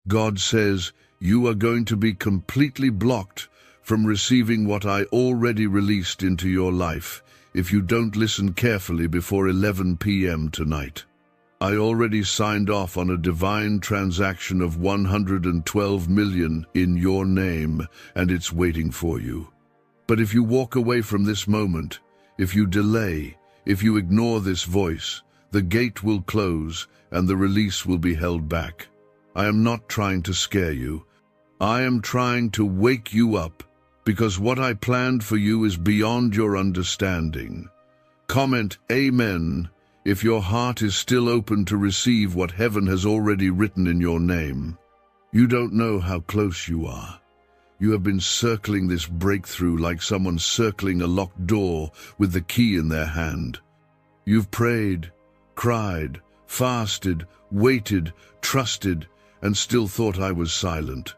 God says, you are going to be completely blocked from receiving what I already released into your life if you don't listen carefully before 11 p.m. tonight. I already signed off on a divine transaction of 112 million in your name, and it's waiting for you. But if you walk away from this moment, if you delay, if you ignore this voice, the gate will close and the release will be held back. I am not trying to scare you. I am trying to wake you up, because what I planned for you is beyond your understanding. Comment Amen if your heart is still open to receive what heaven has already written in your name. You don't know how close you are. You have been circling this breakthrough like someone circling a locked door with the key in their hand. You've prayed, cried, fasted, waited, trusted, and still thought I was silent.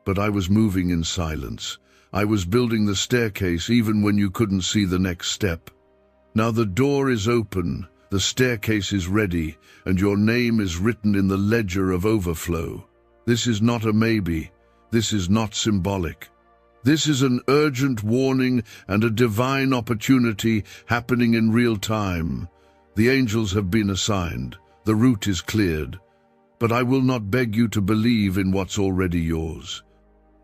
But I was moving in silence. I was building the staircase even when you couldn't see the next step. Now the door is open, the staircase is ready, and your name is written in the ledger of overflow. This is not a maybe. This is not symbolic. This is an urgent warning and a divine opportunity happening in real time. The angels have been assigned. The route is cleared. But I will not beg you to believe in what's already yours.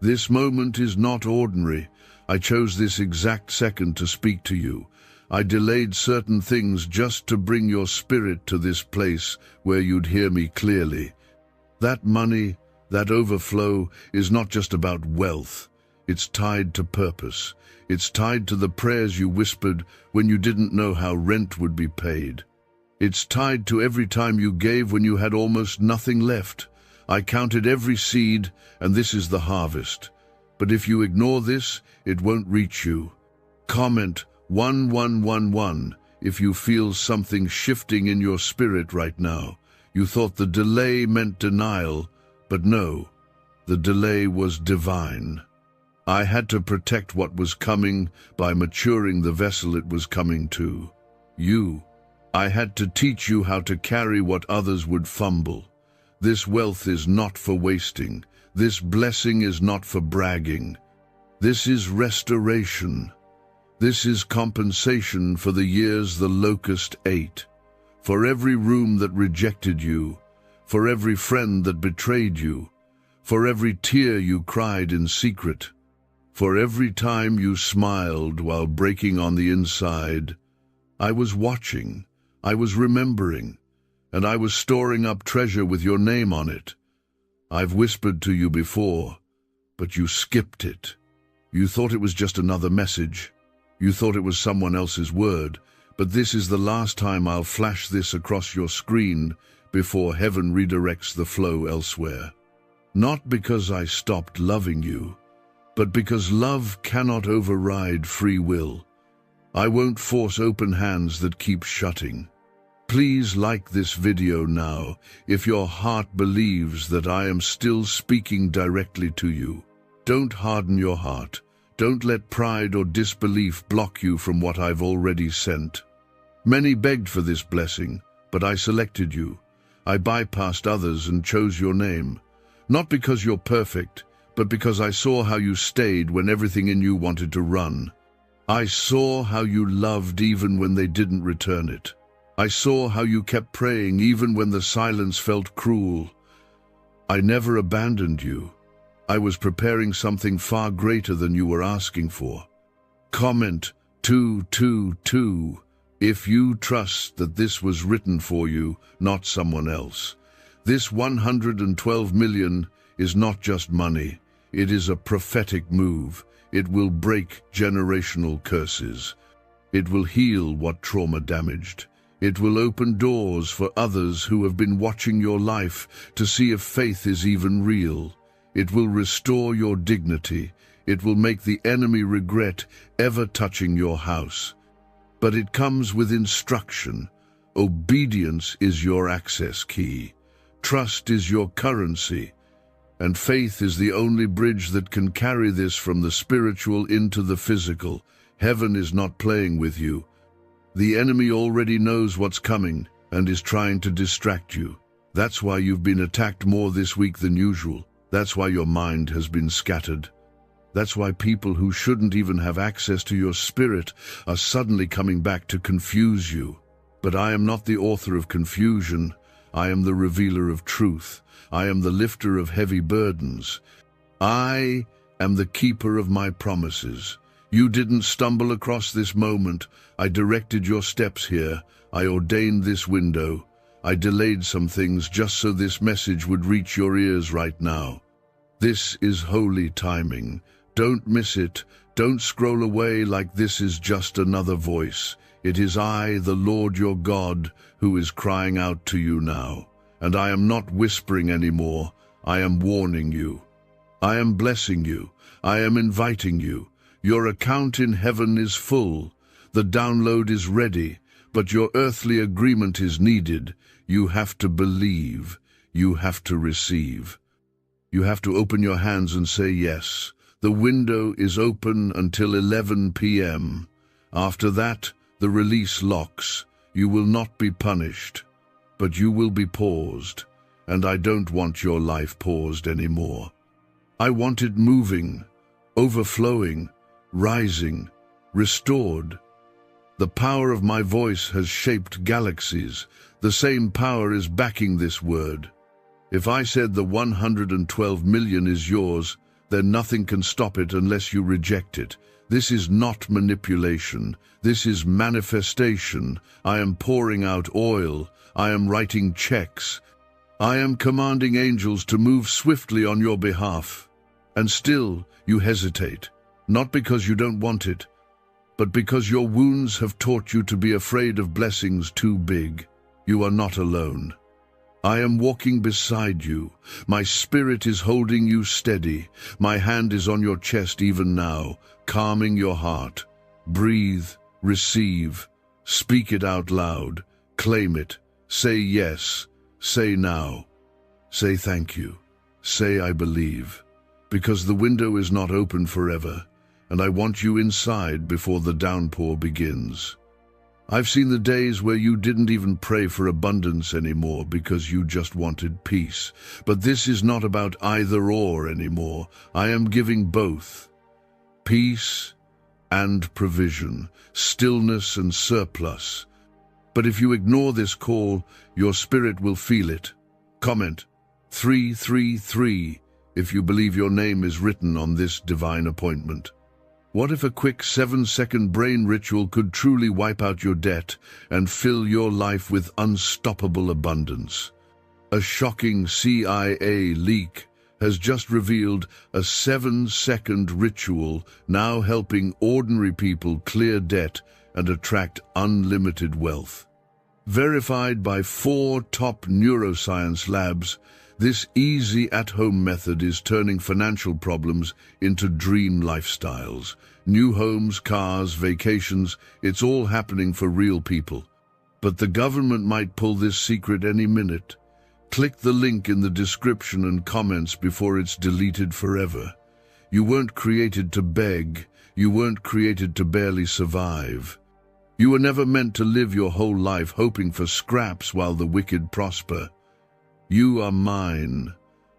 This moment is not ordinary. I chose this exact second to speak to you. I delayed certain things just to bring your spirit to this place where you'd hear me clearly. That money, that overflow, is not just about wealth. It's tied to purpose. It's tied to the prayers you whispered when you didn't know how rent would be paid. It's tied to every time you gave when you had almost nothing left. I counted every seed, and this is the harvest. But if you ignore this, it won't reach you. Comment 1111 if you feel something shifting in your spirit right now. You thought the delay meant denial, but no, the delay was divine. I had to protect what was coming by maturing the vessel it was coming to. You. I had to teach you how to carry what others would fumble. This wealth is not for wasting. This blessing is not for bragging. This is restoration. This is compensation for the years the locust ate. For every room that rejected you, for every friend that betrayed you, for every tear you cried in secret, for every time you smiled while breaking on the inside. I was watching, I was remembering, and I was storing up treasure with your name on it. I've whispered to you before, but you skipped it. You thought it was just another message. You thought it was someone else's word, but this is the last time I'll flash this across your screen before heaven redirects the flow elsewhere. Not because I stopped loving you, but because love cannot override free will. I won't force open hands that keep shutting. Please like this video now if your heart believes that I am still speaking directly to you. Don't harden your heart. Don't let pride or disbelief block you from what I've already sent. Many begged for this blessing, but I selected you. I bypassed others and chose your name. Not because you're perfect, but because I saw how you stayed when everything in you wanted to run. I saw how you loved even when they didn't return it. I saw how you kept praying even when the silence felt cruel. I never abandoned you. I was preparing something far greater than you were asking for. Comment 222 if you trust that this was written for you, not someone else. This 112 million is not just money. It is a prophetic move. It will break generational curses. It will heal what trauma damaged. It will open doors for others who have been watching your life to see if faith is even real. It will restore your dignity. It will make the enemy regret ever touching your house. But it comes with instruction. Obedience is your access key. Trust is your currency. And faith is the only bridge that can carry this from the spiritual into the physical. Heaven is not playing with you. The enemy already knows what's coming and is trying to distract you. That's why you've been attacked more this week than usual. That's why your mind has been scattered. That's why people who shouldn't even have access to your spirit are suddenly coming back to confuse you. But I am not the author of confusion. I am the revealer of truth. I am the lifter of heavy burdens. I am the keeper of my promises. You didn't stumble across this moment. I directed your steps here. I ordained this window. I delayed some things just so this message would reach your ears right now. This is holy timing. Don't miss it. Don't scroll away like this is just another voice. It is I, the Lord your God, who is crying out to you now. And I am not whispering anymore. I am warning you. I am blessing you. I am inviting you. Your account in heaven is full. The download is ready, but your earthly agreement is needed. You have to believe. You have to receive. You have to open your hands and say yes. The window is open until 11 p.m. After that, the release locks. You will not be punished, but you will be paused. And I don't want your life paused anymore. I want it moving, overflowing, rising, restored. The power of my voice has shaped galaxies. The same power is backing this word. If I said the 112 million is yours, then nothing can stop it unless you reject it. This is not manipulation. This is manifestation. I am pouring out oil. I am writing checks. I am commanding angels to move swiftly on your behalf. And still, you hesitate. Not because you don't want it, but because your wounds have taught you to be afraid of blessings too big. You are not alone. I am walking beside you. My spirit is holding you steady. My hand is on your chest even now, calming your heart. Breathe, receive, speak it out loud, claim it, say yes, say now, say thank you, say I believe. Because the window is not open forever, and I want you inside before the downpour begins. I've seen the days where you didn't even pray for abundance anymore because you just wanted peace. But this is not about either or anymore. I am giving both. Peace and provision, stillness and surplus. But if you ignore this call, your spirit will feel it. Comment 333 if you believe your name is written on this divine appointment. What if a quick 7-second brain ritual could truly wipe out your debt and fill your life with unstoppable abundance? A shocking CIA leak has just revealed a 7-second ritual now helping ordinary people clear debt and attract unlimited wealth. Verified by 4 top neuroscience labs, this easy at-home method is turning financial problems into dream lifestyles. New homes, cars, vacations, it's all happening for real people. But the government might pull this secret any minute. Click the link in the description and comments before it's deleted forever. You weren't created to beg. You weren't created to barely survive. You were never meant to live your whole life hoping for scraps while the wicked prosper. You are mine.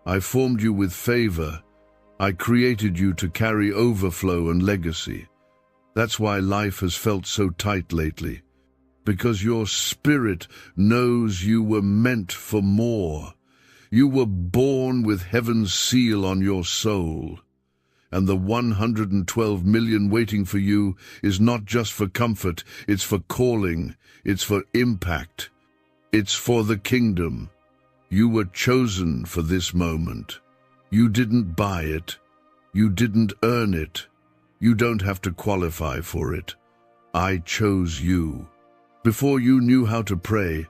I formed you with favor. I created you to carry overflow and legacy. That's why life has felt so tight lately. Because your spirit knows you were meant for more. You were born with heaven's seal on your soul. And the 112 million waiting for you is not just for comfort, it's for calling, it's for impact, it's for the kingdom. You were chosen for this moment. You didn't buy it. You didn't earn it. You don't have to qualify for it. I chose you. Before you knew how to pray,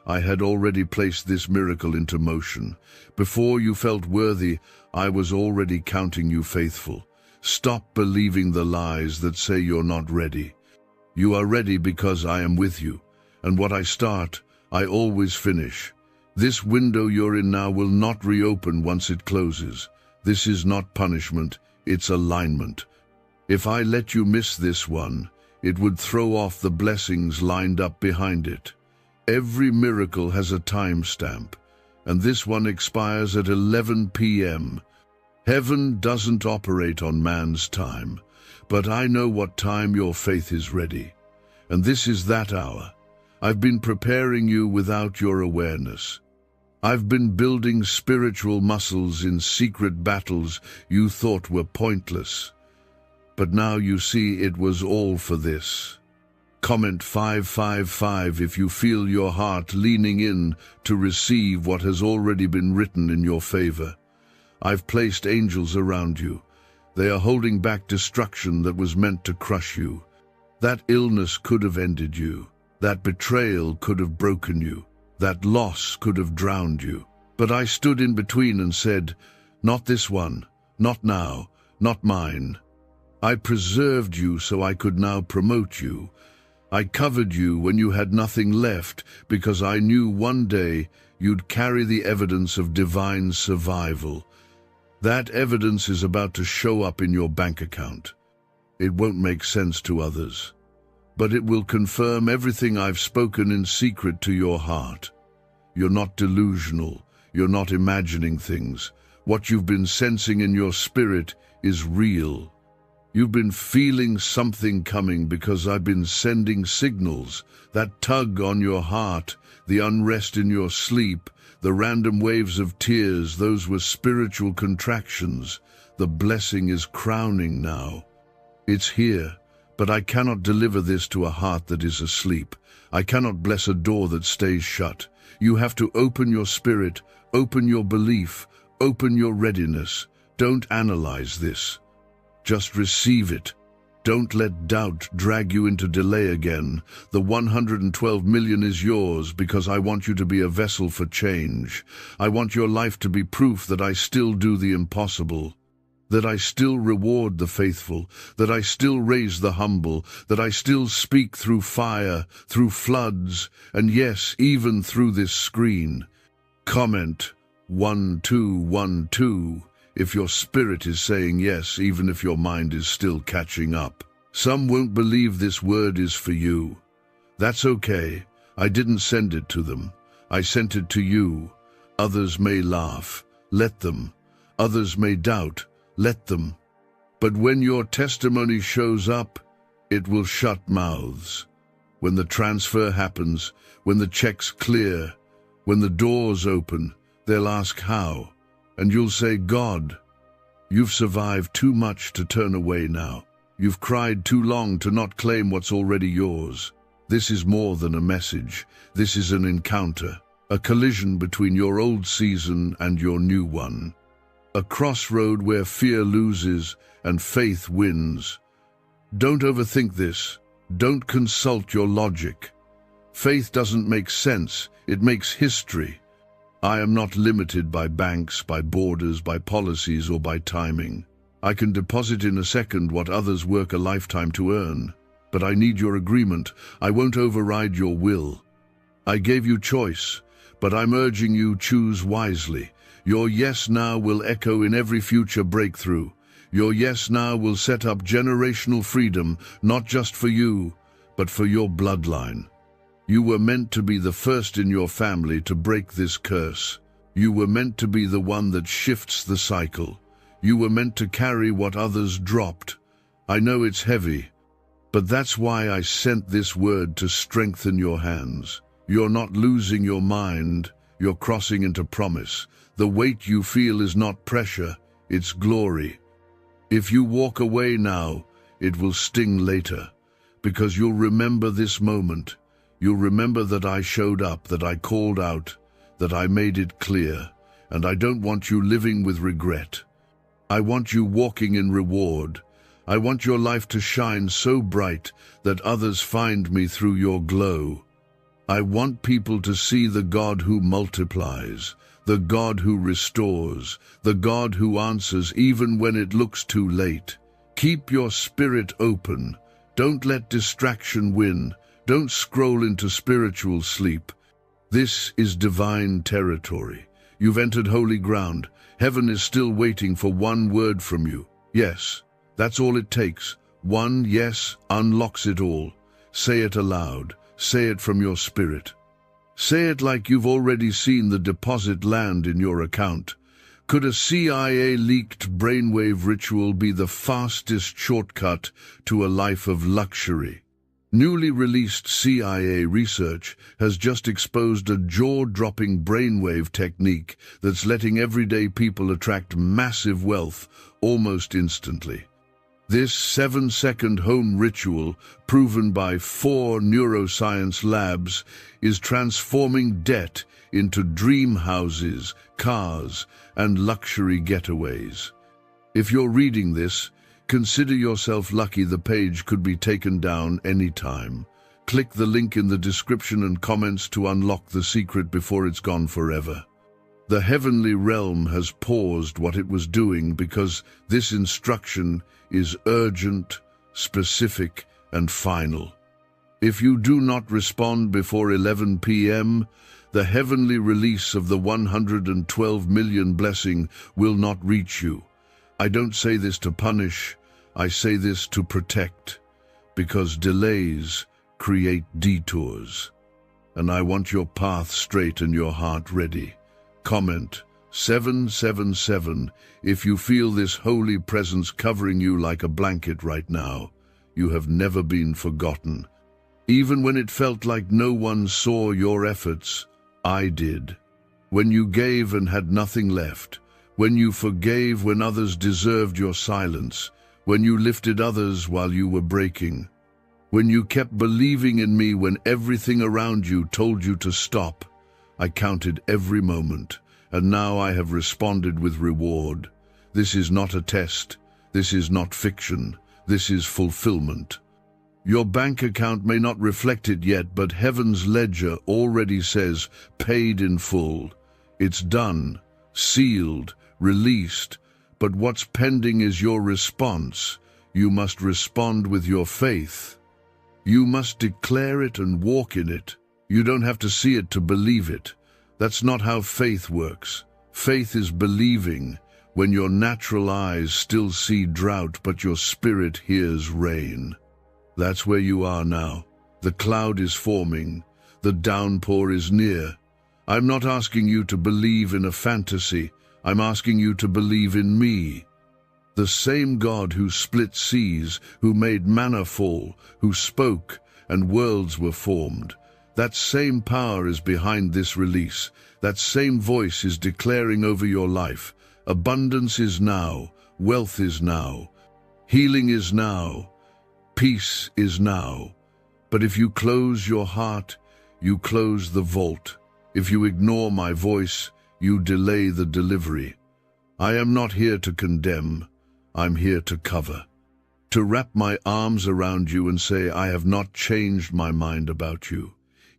I had already placed this miracle into motion. Before you felt worthy, I was already counting you faithful. Stop believing the lies that say you're not ready. You are ready because I am with you, and what I start, I always finish. This window you're in now will not reopen once it closes. This is not punishment, it's alignment. If I let you miss this one, it would throw off the blessings lined up behind it. Every miracle has a timestamp. and this one expires at 11 p.m. Heaven doesn't operate on man's time, but I know what time your faith is ready. And this is that hour. I've been preparing you without your awareness. I've been building spiritual muscles in secret battles you thought were pointless. But now you see it was all for this. Comment 555 if you feel your heart leaning in to receive what has already been written in your favor. I've placed angels around you. They are holding back destruction that was meant to crush you. That illness could have ended you. That betrayal could have broken you. That loss could have drowned you. But I stood in between and said, "Not this one, not now, not mine." I preserved you so I could now promote you. I covered you when you had nothing left because I knew one day you'd carry the evidence of divine survival. That evidence is about to show up in your bank account. It won't make sense to others, but it will confirm everything I've spoken in secret to your heart. You're not delusional. You're not imagining things. What you've been sensing in your spirit is real. You've been feeling something coming because I've been sending signals. That tug on your heart, the unrest in your sleep, the random waves of tears, those were spiritual contractions. The blessing is crowning now. It's here, but I cannot deliver this to a heart that is asleep. I cannot bless a door that stays shut. You have to open your spirit, open your belief, open your readiness. Don't analyze this. Just receive it. Don't let doubt drag you into delay again. The 112 million is yours because I want you to be a vessel for change. I want your life to be proof that I still do the impossible, that I still reward the faithful, that I still raise the humble, that I still speak through fire, through floods, and yes, even through this screen. Comment 1212 if your spirit is saying yes, even if your mind is still catching up. Some won't believe this word is for you. That's okay. I didn't send it to them. I sent it to you. Others may laugh. Let them. Others may doubt. Let them. But when your testimony shows up, it will shut mouths. When the transfer happens, when the checks clear, when the doors open, they'll ask how. And you'll say, "God, you've survived too much to turn away now. You've cried too long to not claim what's already yours." This is more than a message. This is an encounter, a collision between your old season and your new one. A crossroad where fear loses and faith wins. Don't overthink this. Don't consult your logic. Faith doesn't make sense. It makes history. I am not limited by banks, by borders, by policies, or by timing. I can deposit in a second what others work a lifetime to earn. But I need your agreement. I won't override your will. I gave you choice, but I'm urging you choose wisely. Your yes now will echo in every future breakthrough. Your yes now will set up generational freedom, not just for you, but for your bloodline. You were meant to be the first in your family to break this curse. You were meant to be the one that shifts the cycle. You were meant to carry what others dropped. I know it's heavy, but that's why I sent this word to strengthen your hands. You're not losing your mind, you're crossing into promise. The weight you feel is not pressure, it's glory. If you walk away now, it will sting later, because you'll remember this moment. You'll remember that I showed up, that I called out, that I made it clear, and I don't want you living with regret. I want you walking in reward. I want your life to shine so bright that others find me through your glow. I want people to see the God who multiplies, the God who restores, the God who answers even when it looks too late. Keep your spirit open. Don't let distraction win. Don't scroll into spiritual sleep. This is divine territory. You've entered holy ground. Heaven is still waiting for one word from you. Yes, that's all it takes. One yes unlocks it all. Say it aloud. Say it from your spirit. Say it like you've already seen the deposit land in your account. Could a CIA-leaked brainwave ritual be the fastest shortcut to a life of luxury? Newly released CIA research has just exposed a jaw-dropping brainwave technique that's letting everyday people attract massive wealth almost instantly. This 7-second home ritual, proven by 4 neuroscience labs, is transforming debt into dream houses, cars, and luxury getaways. If you're reading this, consider yourself lucky. The page could be taken down anytime. Click the link in the description and comments to unlock the secret before it's gone forever. The heavenly realm has paused what it was doing because this instruction is urgent, specific, and final. If you do not respond before 11 p.m., the heavenly release of the 112 million blessing will not reach you. I don't say this to punish, I say this to protect, because delays create detours. And I want your path straight and your heart ready. Comment 777 if you feel this holy presence covering you like a blanket right now. You have never been forgotten. Even when it felt like no one saw your efforts, I did. When you gave and had nothing left, when you forgave when others deserved your silence, when you lifted others while you were breaking, when you kept believing in me when everything around you told you to stop, I counted every moment, and now I have responded with reward. This is not a test. This is not fiction. This is fulfillment. Your bank account may not reflect it yet, but heaven's ledger already says paid in full. It's done, sealed, released, but what's pending is your response. You must respond with your faith. You must declare it and walk in it. You don't have to see it to believe it. That's not how faith works. Faith is believing when your natural eyes still see drought, but your spirit hears rain. That's where you are now. The cloud is forming. The downpour is near. I'm not asking you to believe in a fantasy. I'm asking you to believe in me. The same God who split seas, who made manna fall, who spoke and worlds were formed. That same power is behind this release. That same voice is declaring over your life. Abundance is now. Wealth is now. Healing is now. Peace is now. But if you close your heart, you close the vault. If you ignore my voice, you delay the delivery. I am not here to condemn. I'm here to cover. To wrap my arms around you and say, I have not changed my mind about you.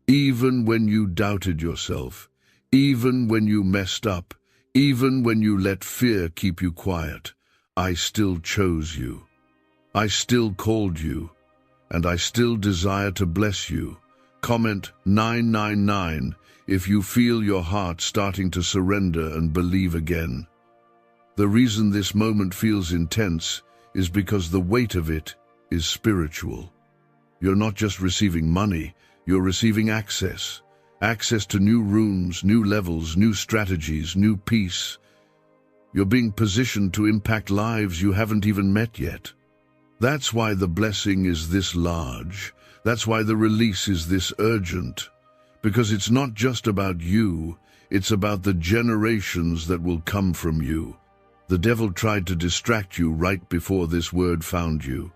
Even when you doubted yourself, even when you messed up, even when you let fear keep you quiet, I still chose you. I still called you, and I still desire to bless you. Comment 999 if you feel your heart starting to surrender and believe again. The reason this moment feels intense is because the weight of it is spiritual. You're not just receiving money, you're receiving access. Access to new rooms, new levels, new strategies, new peace. You're being positioned to impact lives you haven't even met yet. That's why the blessing is this large. That's why the release is this urgent. Because it's not just about you, it's about the generations that will come from you. The devil tried to distract you right before this word found you.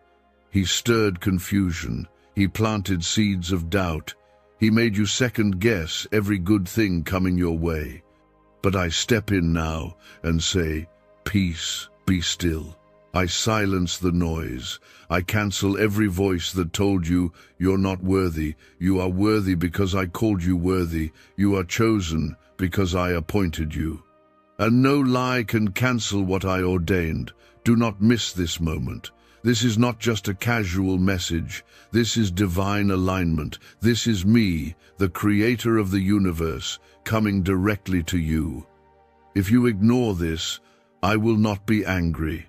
He stirred confusion. He planted seeds of doubt. He made you second-guess every good thing coming your way. But I step in now and say, peace, be still. I silence the noise. I cancel every voice that told you you're not worthy. You are worthy because I called you worthy. You are chosen because I appointed you. And no lie can cancel what I ordained. Do not miss this moment. This is not just a casual message. This is divine alignment. This is me, the creator of the universe, coming directly to you. If you ignore this, I will not be angry,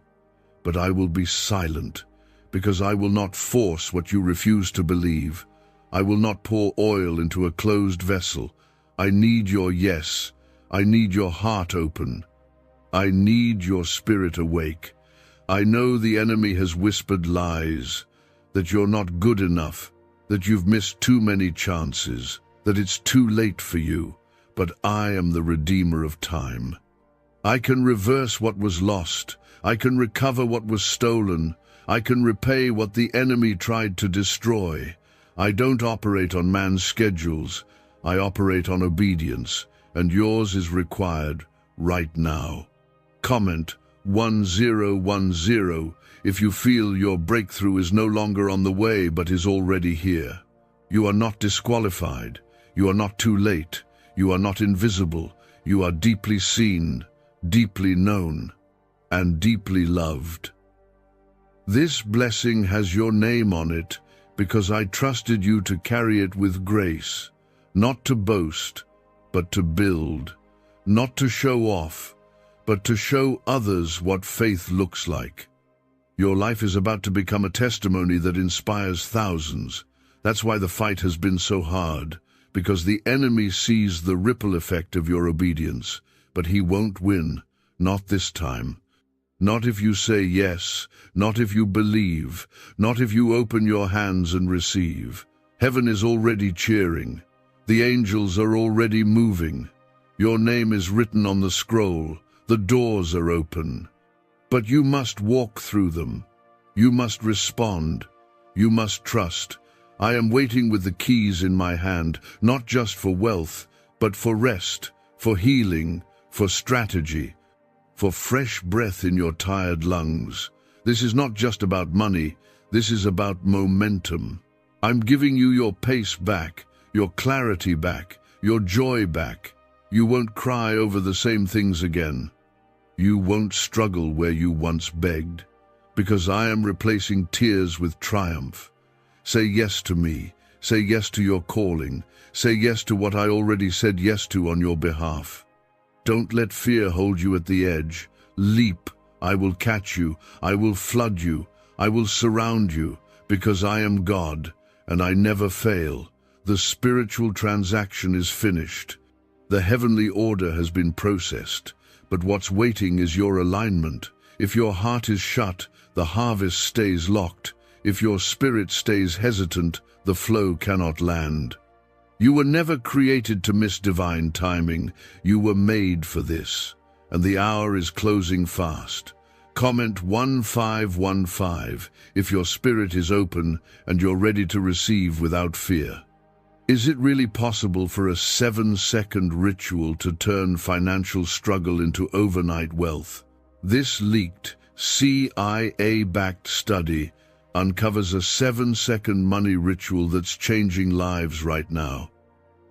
but I will be silent, because I will not force what you refuse to believe. I will not pour oil into a closed vessel. I need your yes. I need your heart open. I need your spirit awake. I know the enemy has whispered lies, that you're not good enough, that you've missed too many chances, that it's too late for you, but I am the Redeemer of time. I can reverse what was lost. I can recover what was stolen. I can repay what the enemy tried to destroy. I don't operate on man's schedules. I operate on obedience, and yours is required right now. Comment 1010 if you feel your breakthrough is no longer on the way but is already here. You are not disqualified. You are not too late. You are not invisible. You are deeply seen, deeply known, and deeply loved. This blessing has your name on it because I trusted you to carry it with grace, not to boast, but to build, not to show off, but to show others what faith looks like. Your life is about to become a testimony that inspires thousands. That's why the fight has been so hard, because the enemy sees the ripple effect of your obedience, but he won't win, not this time. Not if you say yes, not if you believe, not if you open your hands and receive. Heaven is already cheering. The angels are already moving. Your name is written on the scroll. The doors are open. But you must walk through them. You must respond. You must trust. I am waiting with the keys in my hand, not just for wealth, but for rest, for healing, for strategy, for fresh breath in your tired lungs. This is not just about money. This is about momentum. I'm giving you your pace back, your clarity back, your joy back. You won't cry over the same things again. You won't struggle where you once begged, because I am replacing tears with triumph. Say yes to me. Say yes to your calling. Say yes to what I already said yes to on your behalf. Don't let fear hold you at the edge. Leap. I will catch you. I will flood you. I will surround you, because I am God, and I never fail. The spiritual transaction is finished. The heavenly order has been processed. But what's waiting is your alignment. If your heart is shut, the harvest stays locked. If your spirit stays hesitant, the flow cannot land. You were never created to miss divine timing. You were made for this. And the hour is closing fast. Comment 1515 if your spirit is open and you're ready to receive without fear. Is it really possible for a 7-second ritual to turn financial struggle into overnight wealth? This leaked, CIA-backed study uncovers a 7-second money ritual that's changing lives right now.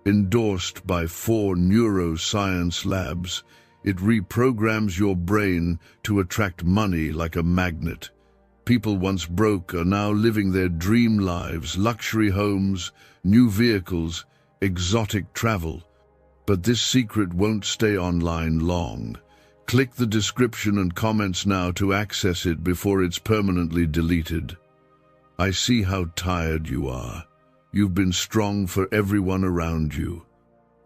Endorsed by 4 neuroscience labs, it reprograms your brain to attract money like a magnet. People once broke are now living their dream lives, luxury homes, new vehicles, exotic travel. But this secret won't stay online long. Click the description and comments now to access it before it's permanently deleted. I see how tired you are. You've been strong for everyone around you.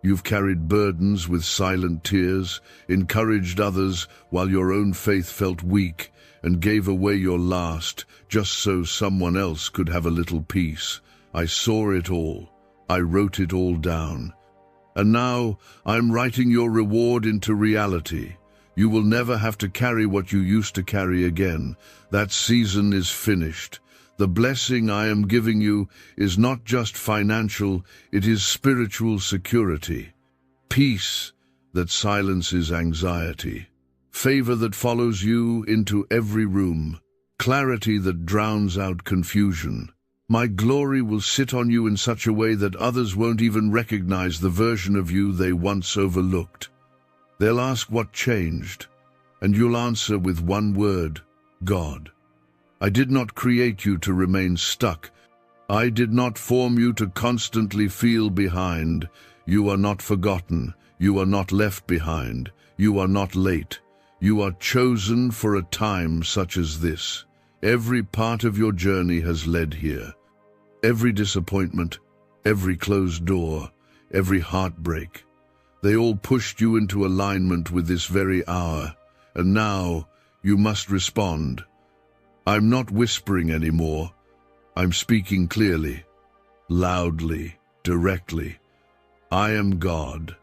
You've carried burdens with silent tears, encouraged others while your own faith felt weak, and gave away your last just so someone else could have a little peace. I saw it all. I wrote it all down. And now I'm writing your reward into reality. You will never have to carry what you used to carry again. That season is finished. The blessing I am giving you is not just financial, it is spiritual security. Peace that silences anxiety. Favor that follows you into every room. Clarity that drowns out confusion. My glory will sit on you in such a way that others won't even recognize the version of you they once overlooked. They'll ask what changed, and you'll answer with one word: God. I did not create you to remain stuck. I did not form you to constantly feel behind. You are not forgotten. You are not left behind. You are not late. You are chosen for a time such as this. Every part of your journey has led here. Every disappointment, every closed door, every heartbreak, They all pushed you into alignment with this very hour, and now you must respond. I'm not whispering anymore. I'm speaking clearly, loudly, directly. I am God.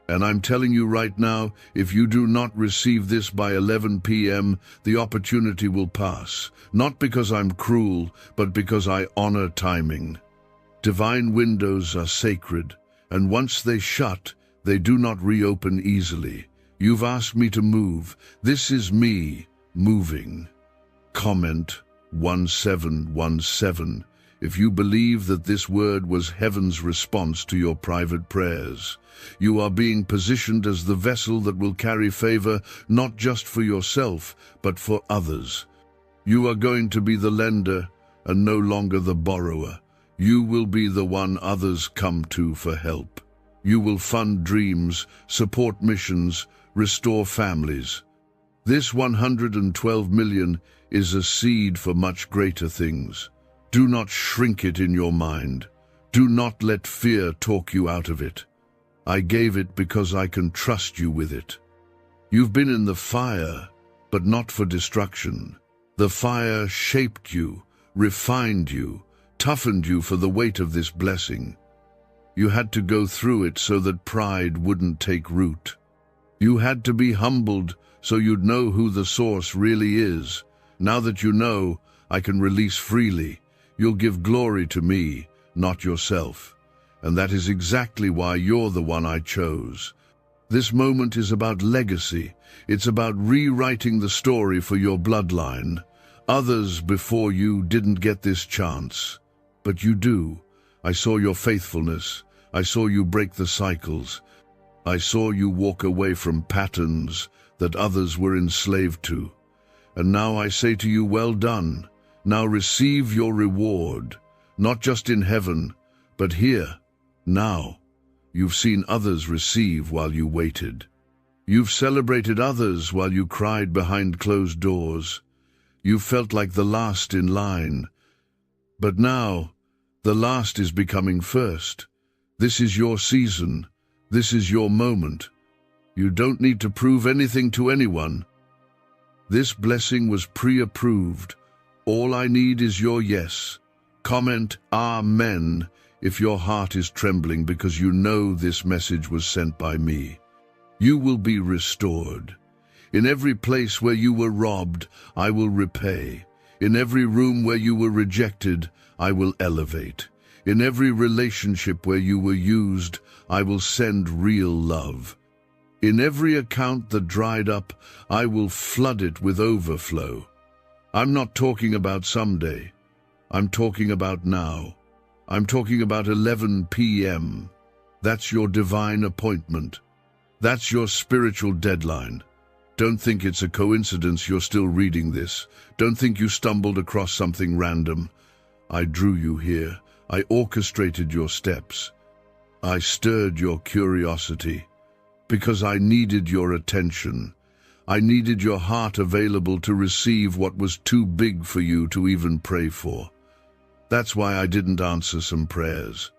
And I'm telling you right now, if you do not receive this by 11 p.m., the opportunity will pass. Not because I'm cruel, but because I honor timing. Divine windows are sacred, and once they shut, they do not reopen easily. You've asked me to move. This is me moving. Comment 1717 if you believe that this word was heaven's response to your private prayers. You are being positioned as the vessel that will carry favor not just for yourself, but for others. You are going to be the lender and no longer the borrower. You will be the one others come to for help. You will fund dreams, support missions, restore families. This 112 million is a seed for much greater things. Do not shrink it in your mind. Do not let fear talk you out of it. I gave it because I can trust you with it. You've been in the fire, but not for destruction. The fire shaped you, refined you, toughened you for the weight of this blessing. You had to go through it so that pride wouldn't take root. You had to be humbled so you'd know who the source really is. Now that you know, I can release freely. You'll give glory to me, not yourself. And that is exactly why you're the one I chose. This moment is about legacy. It's about rewriting the story for your bloodline. Others before you didn't get this chance, but you do. I saw your faithfulness. I saw you break the cycles. I saw you walk away from patterns that others were enslaved to. And now I say to you, well done. Now receive your reward, not just in heaven, but here, now. You've seen others receive while you waited. You've celebrated others while you cried behind closed doors. You felt like the last in line. But now, the last is becoming first. This is your season. This is your moment. You don't need to prove anything to anyone. This blessing was pre-approved. All I need is your yes. Comment Amen if your heart is trembling because you know this message was sent by me. You will be restored. In every place where you were robbed, I will repay. In every room where you were rejected, I will elevate. In every relationship where you were used, I will send real love. In every account that dried up, I will flood it with overflow. I'm not talking about someday. I'm talking about now. I'm talking about 11 p.m. That's your divine appointment. That's your spiritual deadline. Don't think it's a coincidence you're still reading this. Don't think you stumbled across something random. I drew you here. I orchestrated your steps. I stirred your curiosity because I needed your attention. I needed your heart available to receive what was too big for you to even pray for. That's why I didn't answer some prayers.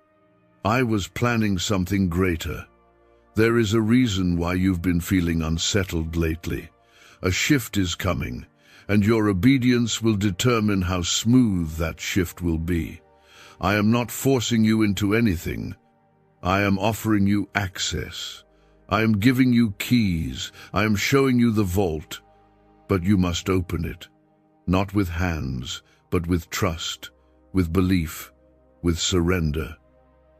I was planning something greater. There is a reason why you've been feeling unsettled lately. A shift is coming, and your obedience will determine how smooth that shift will be. I am not forcing you into anything. I am offering you access. I am giving you keys. I am showing you the vault. But you must open it, not with hands, but with trust, with belief, with surrender.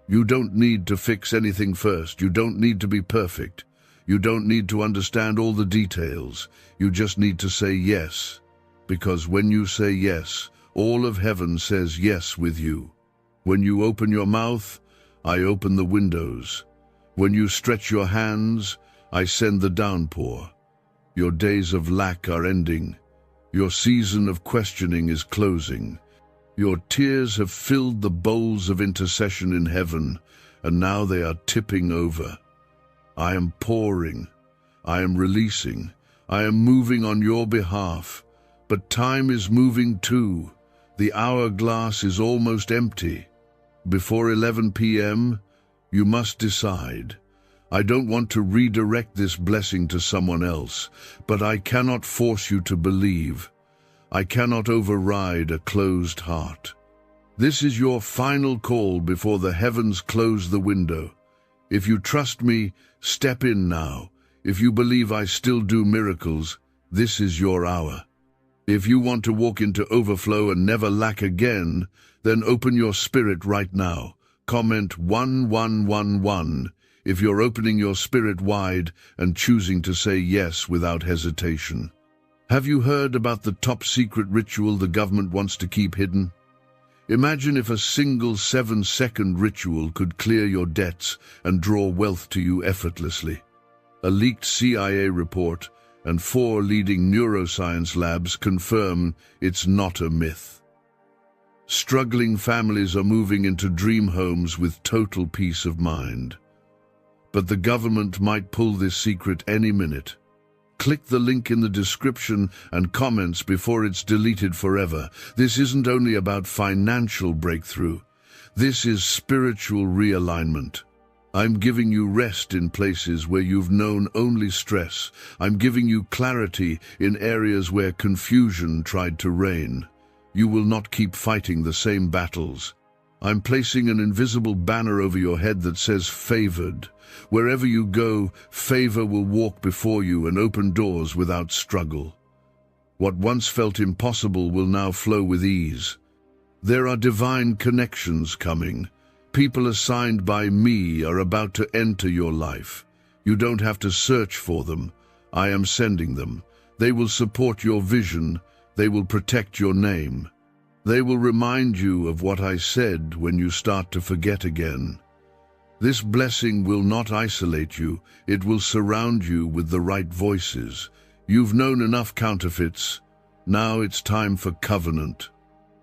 You don't need to fix anything first. You don't need to be perfect. You don't need to understand all the details. You just need to say yes. Because when you say yes, all of heaven says yes with you. When you open your mouth, I open the windows. When you stretch your hands, I send the downpour. Your days of lack are ending. Your season of questioning is closing. Your tears have filled the bowls of intercession in heaven, and now they are tipping over. I am pouring. I am releasing. I am moving on your behalf. But time is moving too. The hourglass is almost empty. Before 11 p.m., you must decide. I don't want to redirect this blessing to someone else, but I cannot force you to believe. I cannot override a closed heart. This is your final call before the heavens close the window. If you trust me, step in now. If you believe I still do miracles, this is your hour. If you want to walk into overflow and never lack again, then open your spirit right now. Comment 1111 if you're opening your spirit wide and choosing to say yes without hesitation. Have you heard about the top secret ritual the government wants to keep hidden? Imagine if a single 7-second ritual could clear your debts and draw wealth to you effortlessly. A leaked CIA report and 4 leading neuroscience labs confirm it's not a myth. Struggling families are moving into dream homes with total peace of mind. But the government might pull this secret any minute. Click the link in the description and comments before it's deleted forever. This isn't only about financial breakthrough. This is spiritual realignment. I'm giving you rest in places where you've known only stress. I'm giving you clarity in areas where confusion tried to reign. You will not keep fighting the same battles. I'm placing an invisible banner over your head that says favored. Wherever you go, favor will walk before you and open doors without struggle. What once felt impossible will now flow with ease. There are divine connections coming. People assigned by me are about to enter your life. You don't have to search for them. I am sending them. They will support your vision. They will protect your name. They will remind you of what I said when you start to forget again. This blessing will not isolate you. It will surround you with the right voices. You've known enough counterfeits. Now it's time for covenant.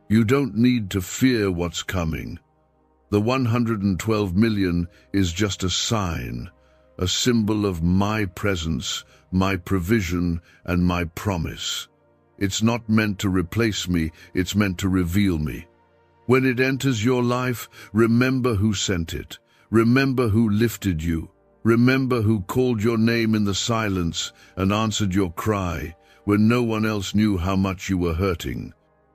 You don't need to fear what's coming. The 112 million is just a sign, a symbol of my presence, my provision, and my promise. It's not meant to replace me, it's meant to reveal me. When it enters your life, remember who sent it. Remember who lifted you. Remember who called your name in the silence and answered your cry when no one else knew how much you were hurting.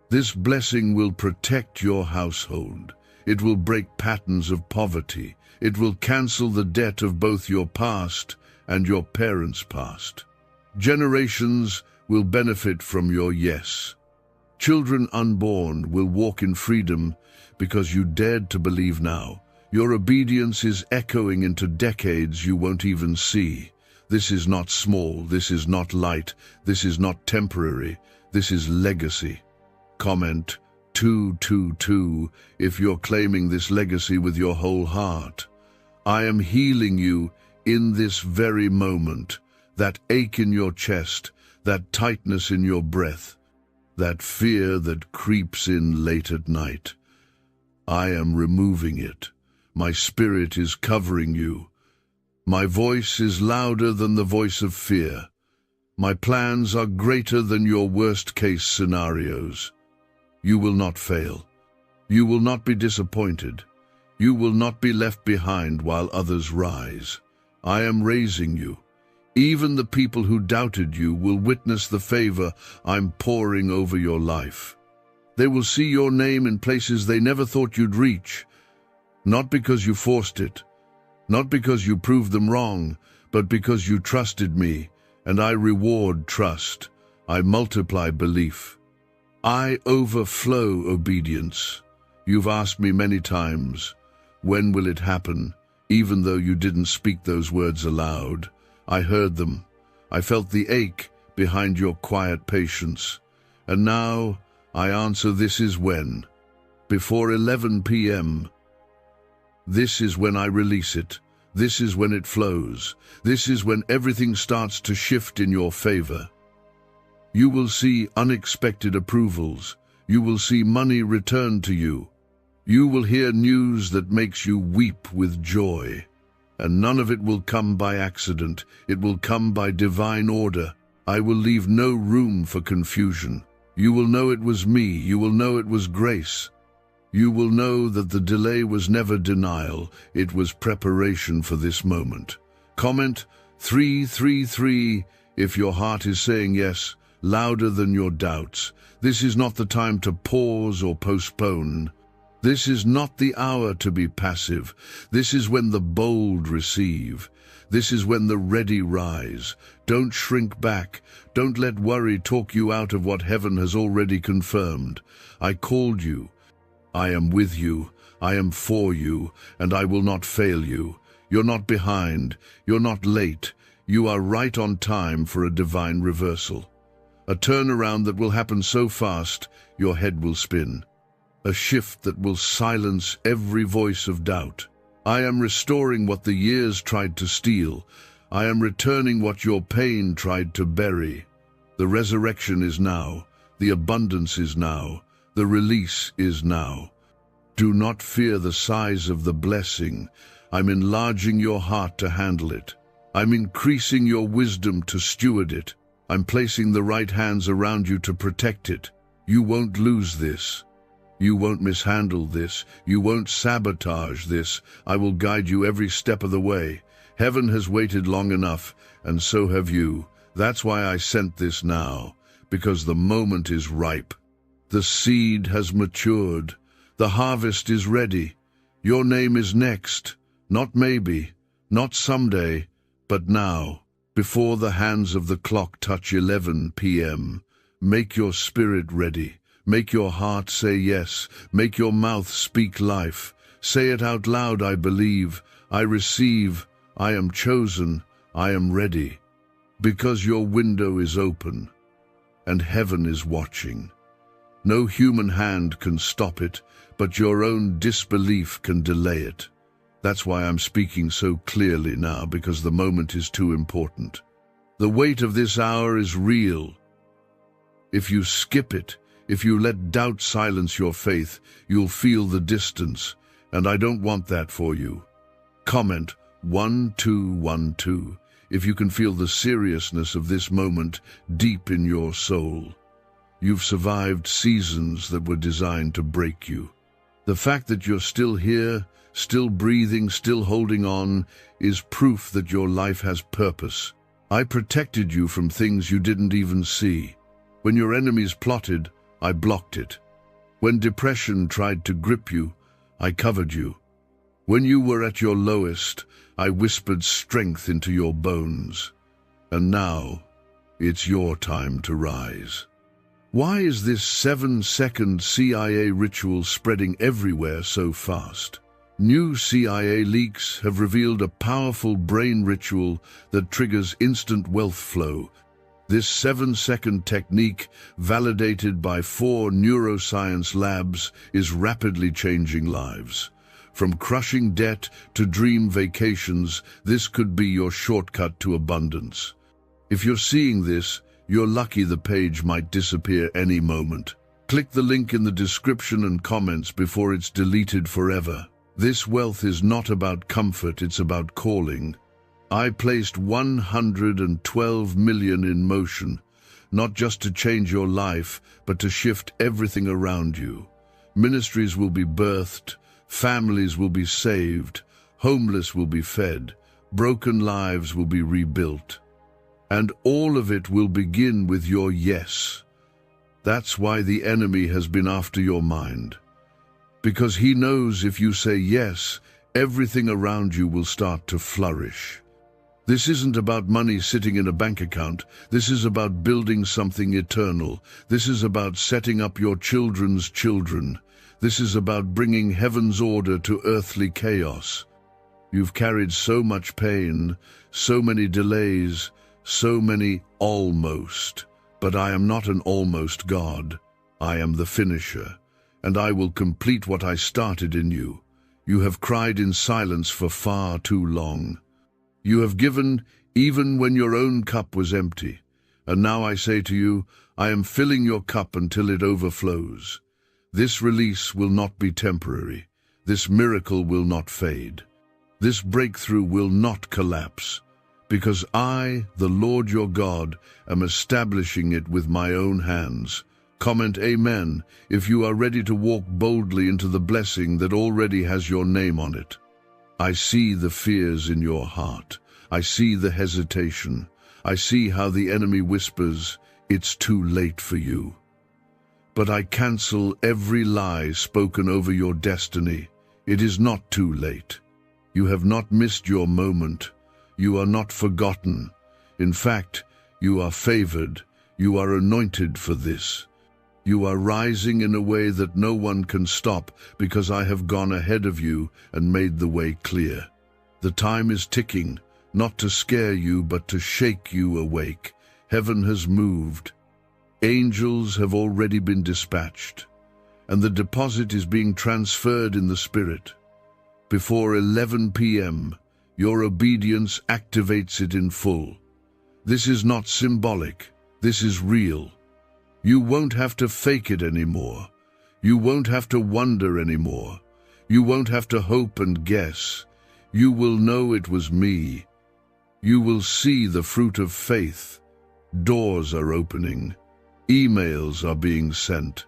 This blessing will protect your household. It will break patterns of poverty. It will cancel the debt of both your past and your parents' past. Generations will benefit from your yes. Children unborn will walk in freedom because you dared to believe now. Your obedience is echoing into decades you won't even see. This is not small, this is not light, this is not temporary, this is legacy. Comment 222 if you're claiming this legacy with your whole heart. I am healing you in this very moment. That ache in your chest, that tightness in your breath, that fear that creeps in late at night. I am removing it. My spirit is covering you. My voice is louder than the voice of fear. My plans are greater than your worst-case scenarios. You will not fail. You will not be disappointed. You will not be left behind while others rise. I am raising you. Even the people who doubted you will witness the favor I'm pouring over your life. They will see your name in places they never thought you'd reach. Not because you forced it, not because you proved them wrong, but because you trusted me, and I reward trust. I multiply belief. I overflow obedience. You've asked me many times, when will it happen? Even though you didn't speak those words aloud, I heard them. I felt the ache behind your quiet patience. And now I answer, this is when. Before 11 p.m., this is when I release it. This is when it flows. This is when everything starts to shift in your favor. You will see unexpected approvals. You will see money return to you. You will hear news that makes you weep with joy. And none of it will come by accident. It will come by divine order. I will leave no room for confusion. You will know it was me. You will know it was grace. You will know that the delay was never denial, it was preparation for this moment. Comment 333 if your heart is saying yes, louder than your doubts. This is not the time to pause or postpone. This is not the hour to be passive. This is when the bold receive. This is when the ready rise. Don't shrink back. Don't let worry talk you out of what heaven has already confirmed. I called you. I am with you. I am for you, and I will not fail you. You're not behind. You're not late. You are right on time for a divine reversal. A turnaround that will happen so fast, your head will spin. A shift that will silence every voice of doubt. I am restoring what the years tried to steal. I am returning what your pain tried to bury. The resurrection is now. The abundance is now. The release is now. Do not fear the size of the blessing. I'm enlarging your heart to handle it. I'm increasing your wisdom to steward it. I'm placing the right hands around you to protect it. You won't lose this. You won't mishandle this. You won't sabotage this. I will guide you every step of the way. Heaven has waited long enough, and so have you. That's why I sent this now, because the moment is ripe. The seed has matured. The harvest is ready. Your name is next. Not maybe, not someday, but now. Before the hands of the clock touch 11 p.m., make your spirit ready. Make your heart say yes. Make your mouth speak life. Say it out loud, I believe, I receive, I am chosen, I am ready. Because your window is open, and heaven is watching. No human hand can stop it, but your own disbelief can delay it. That's why I'm speaking so clearly now, because the moment is too important. The weight of this hour is real. If you skip it, if you let doubt silence your faith, you'll feel the distance, and I don't want that for you. Comment 1212 if you can feel the seriousness of this moment deep in your soul. You've survived seasons that were designed to break you. The fact that you're still here, still breathing, still holding on, is proof that your life has purpose. I protected you from things you didn't even see. When your enemies plotted, I blocked it. When depression tried to grip you, I covered you. When you were at your lowest, I whispered strength into your bones. And now, it's your time to rise. Why is this 7-second CIA ritual spreading everywhere so fast? New CIA leaks have revealed a powerful brain ritual that triggers instant wealth flow. This 7-second technique, validated by 4 neuroscience labs, is rapidly changing lives. From crushing debt to dream vacations, this could be your shortcut to abundance. If you're seeing this, you're lucky. The page might disappear any moment. Click the link in the description and comments before it's deleted forever. This wealth is not about comfort, it's about calling. I placed 112 million in motion, not just to change your life, but to shift everything around you. Ministries will be birthed, families will be saved, homeless will be fed, broken lives will be rebuilt. And all of it will begin with your yes. That's why the enemy has been after your mind. Because he knows if you say yes, everything around you will start to flourish. This isn't about money sitting in a bank account. This is about building something eternal. This is about setting up your children's children. This is about bringing heaven's order to earthly chaos. You've carried so much pain, so many delays, so many almost. But I am not an almost God. I am the finisher, and I will complete what I started in you. You have cried in silence for far too long. You have given even when your own cup was empty. And now I say to you, I am filling your cup until it overflows. This release will not be temporary. This miracle will not fade. This breakthrough will not collapse. Because I, the Lord your God, am establishing it with my own hands. Comment Amen if you are ready to walk boldly into the blessing that already has your name on it. I see the fears in your heart. I see the hesitation. I see how the enemy whispers, "It's too late for you." But I cancel every lie spoken over your destiny. It is not too late. You have not missed your moment. You are not forgotten. In fact, you are favored. You are anointed for this. You are rising in a way that no one can stop, because I have gone ahead of you and made the way clear. The time is ticking, not to scare you, but to shake you awake. Heaven has moved. Angels have already been dispatched, and the deposit is being transferred in the Spirit. Before 11 p.m., your obedience activates it in full. This is not symbolic. This is real. You won't have to fake it anymore. You won't have to wonder anymore. You won't have to hope and guess. You will know it was me. You will see the fruit of faith. Doors are opening. Emails are being sent.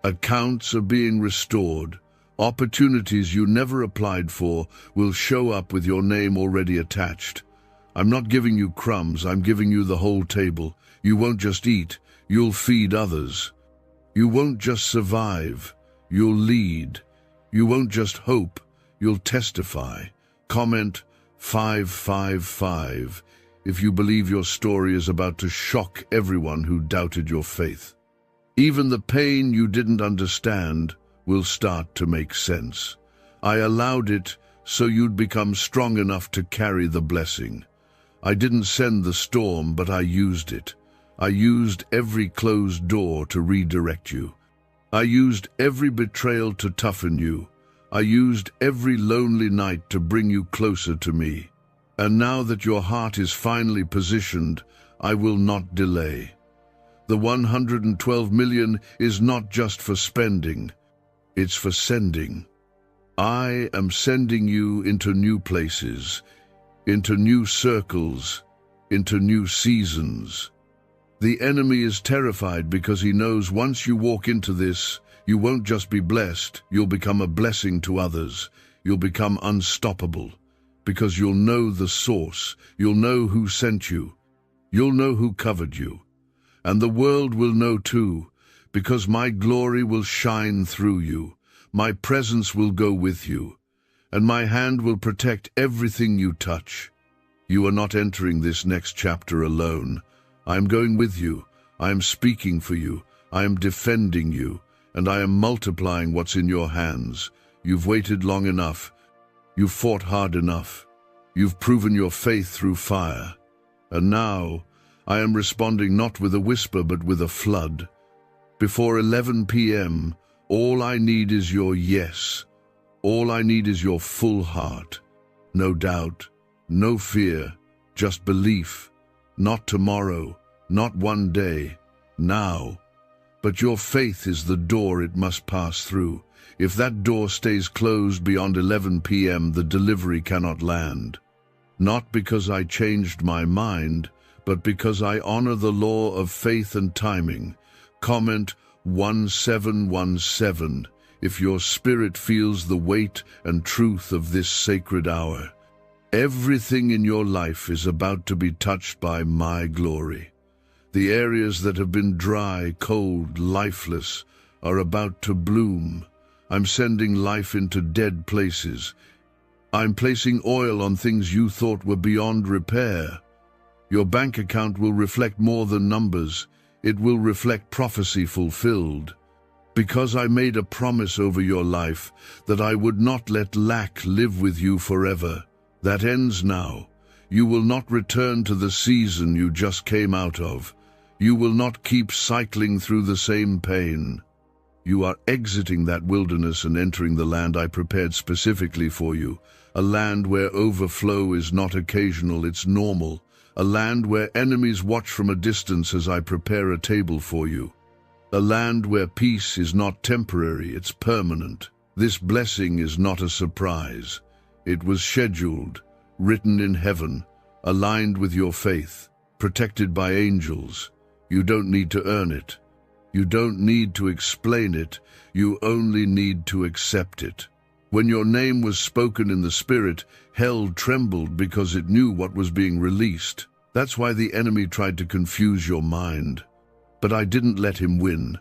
Accounts are being restored. Opportunities you never applied for will show up with your name already attached. I'm not giving you crumbs, I'm giving you the whole table. You won't just eat, you'll feed others. You won't just survive, you'll lead. You won't just hope, you'll testify. Comment 555 if you believe your story is about to shock everyone who doubted your faith. Even the pain you didn't understand will start to make sense. I allowed it so you'd become strong enough to carry the blessing. I didn't send the storm, but I used it. I used every closed door to redirect you. I used every betrayal to toughen you. I used every lonely night to bring you closer to me. And now that your heart is finally positioned, I will not delay. The 112 million is not just for spending, it's for sending. I am sending you into new places, into new circles, into new seasons. The enemy is terrified because he knows once you walk into this, you won't just be blessed, you'll become a blessing to others. You'll become unstoppable because you'll know the source, you'll know who sent you, you'll know who covered you. And the world will know too, because my glory will shine through you, my presence will go with you, and my hand will protect everything you touch. You are not entering this next chapter alone. I am going with you, I am speaking for you, I am defending you, and I am multiplying what's in your hands. You've waited long enough. You've fought hard enough. You've proven your faith through fire. And now, I am responding not with a whisper but with a flood. Before 11 p.m., all I need is your yes. All I need is your full heart. No doubt, no fear, just belief. Not tomorrow, not one day, now. But your faith is the door it must pass through. If that door stays closed beyond 11 p.m., the delivery cannot land. Not because I changed my mind, but because I honor the law of faith and timing. Comment 1717 if your spirit feels the weight and truth of this sacred hour. Everything in your life is about to be touched by my glory. The areas that have been dry, cold, lifeless are about to bloom. I'm sending life into dead places. I'm placing oil on things you thought were beyond repair. Your bank account will reflect more than numbers. It will reflect prophecy fulfilled. Because I made a promise over your life that I would not let lack live with you forever. That ends now. You will not return to the season you just came out of. You will not keep cycling through the same pain. You are exiting that wilderness and entering the land I prepared specifically for you, a land where overflow is not occasional, it's normal, a land where enemies watch from a distance as I prepare a table for you, a land where peace is not temporary, it's permanent. This blessing is not a surprise. It was scheduled, written in heaven, aligned with your faith, protected by angels. You don't need to earn it. You don't need to explain it. You only need to accept it. When your name was spoken in the spirit, hell trembled because it knew what was being released. That's why the enemy tried to confuse your mind. But I didn't let him win.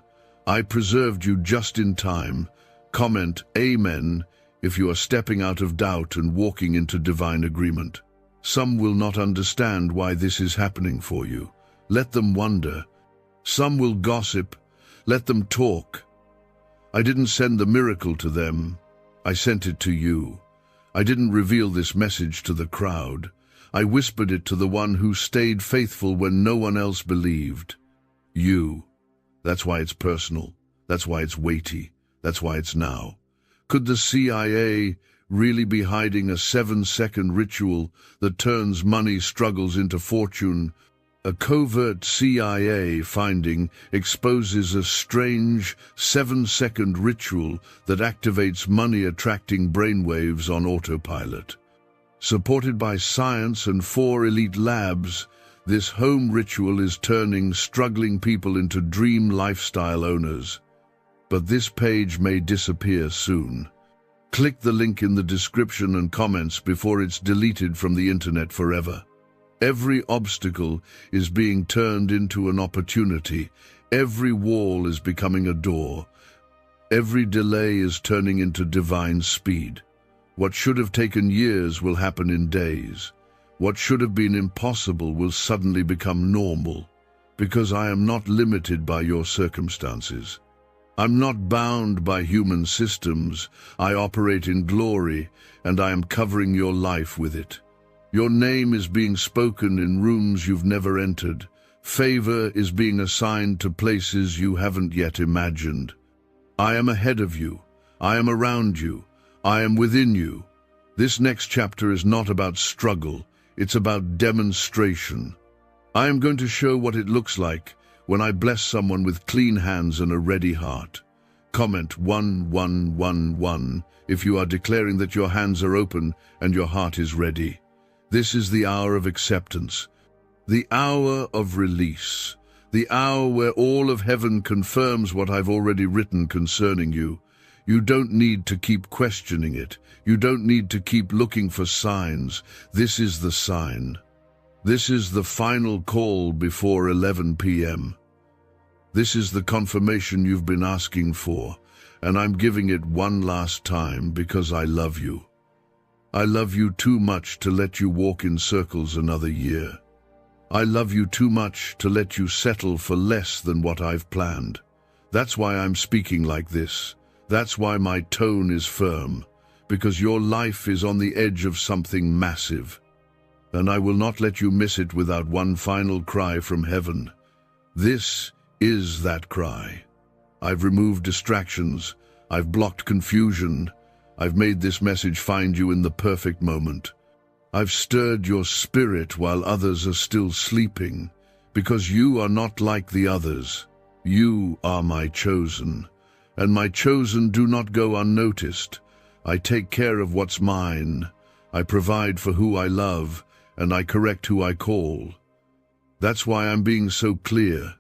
I preserved you just in time. Comment Amen if you are stepping out of doubt and walking into divine agreement. Some will not understand why this is happening for you. Let them wonder. Some will gossip. Let them talk. I didn't send the miracle to them. I sent it to you. I didn't reveal this message to the crowd. I whispered it to the one who stayed faithful when no one else believed. You. That's why it's personal. That's why it's weighty. That's why it's now. Could the CIA really be hiding a 7-second ritual that turns money struggles into fortune? A covert CIA finding exposes a strange 7-second ritual that activates money-attracting brainwaves on autopilot. Supported by science and 4 elite labs, this home ritual is turning struggling people into dream lifestyle owners. But this page may disappear soon. Click the link in the description and comments before it's deleted from the internet forever. Every obstacle is being turned into an opportunity. Every wall is becoming a door. Every delay is turning into divine speed. What should have taken years will happen in days. What should have been impossible will suddenly become normal, because I am not limited by your circumstances. I'm not bound by human systems. I operate in glory, and I am covering your life with it. Your name is being spoken in rooms you've never entered. Favor is being assigned to places you haven't yet imagined. I am ahead of you. I am around you. I am within you. This next chapter is not about struggle. It's about demonstration. I am going to show what it looks like when I bless someone with clean hands and a ready heart. Comment 1111 if you are declaring that your hands are open and your heart is ready. This is the hour of acceptance, the hour of release, the hour where all of heaven confirms what I've already written concerning you. You don't need to keep questioning it. You don't need to keep looking for signs. This is the sign. This is the final call before 11 p.m. This is the confirmation you've been asking for, and I'm giving it one last time because I love you. I love you too much to let you walk in circles another year. I love you too much to let you settle for less than what I've planned. That's why I'm speaking like this. That's why my tone is firm, because your life is on the edge of something massive. And I will not let you miss it without one final cry from heaven. This is that cry. I've removed distractions. I've blocked confusion. I've made this message find you in the perfect moment. I've stirred your spirit while others are still sleeping, because you are not like the others. You are my chosen, and my chosen do not go unnoticed. I take care of what's mine. I provide for who I love, and I correct who I call. That's why I'm being so clear.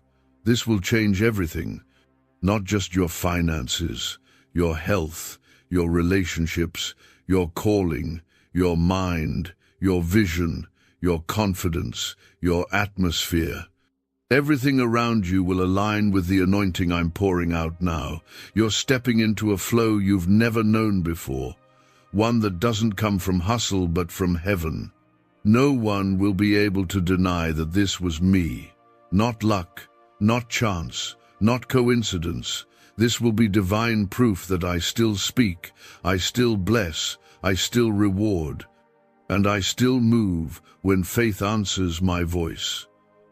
This will change everything, not just your finances, your health, your relationships, your calling, your mind, your vision, your confidence, your atmosphere. Everything around you will align with the anointing I'm pouring out now. You're stepping into a flow you've never known before, one that doesn't come from hustle but from heaven. No one will be able to deny that this was me. Not luck, not chance, not coincidence. This will be divine proof that I still speak, I still bless, I still reward, and I still move when faith answers my voice.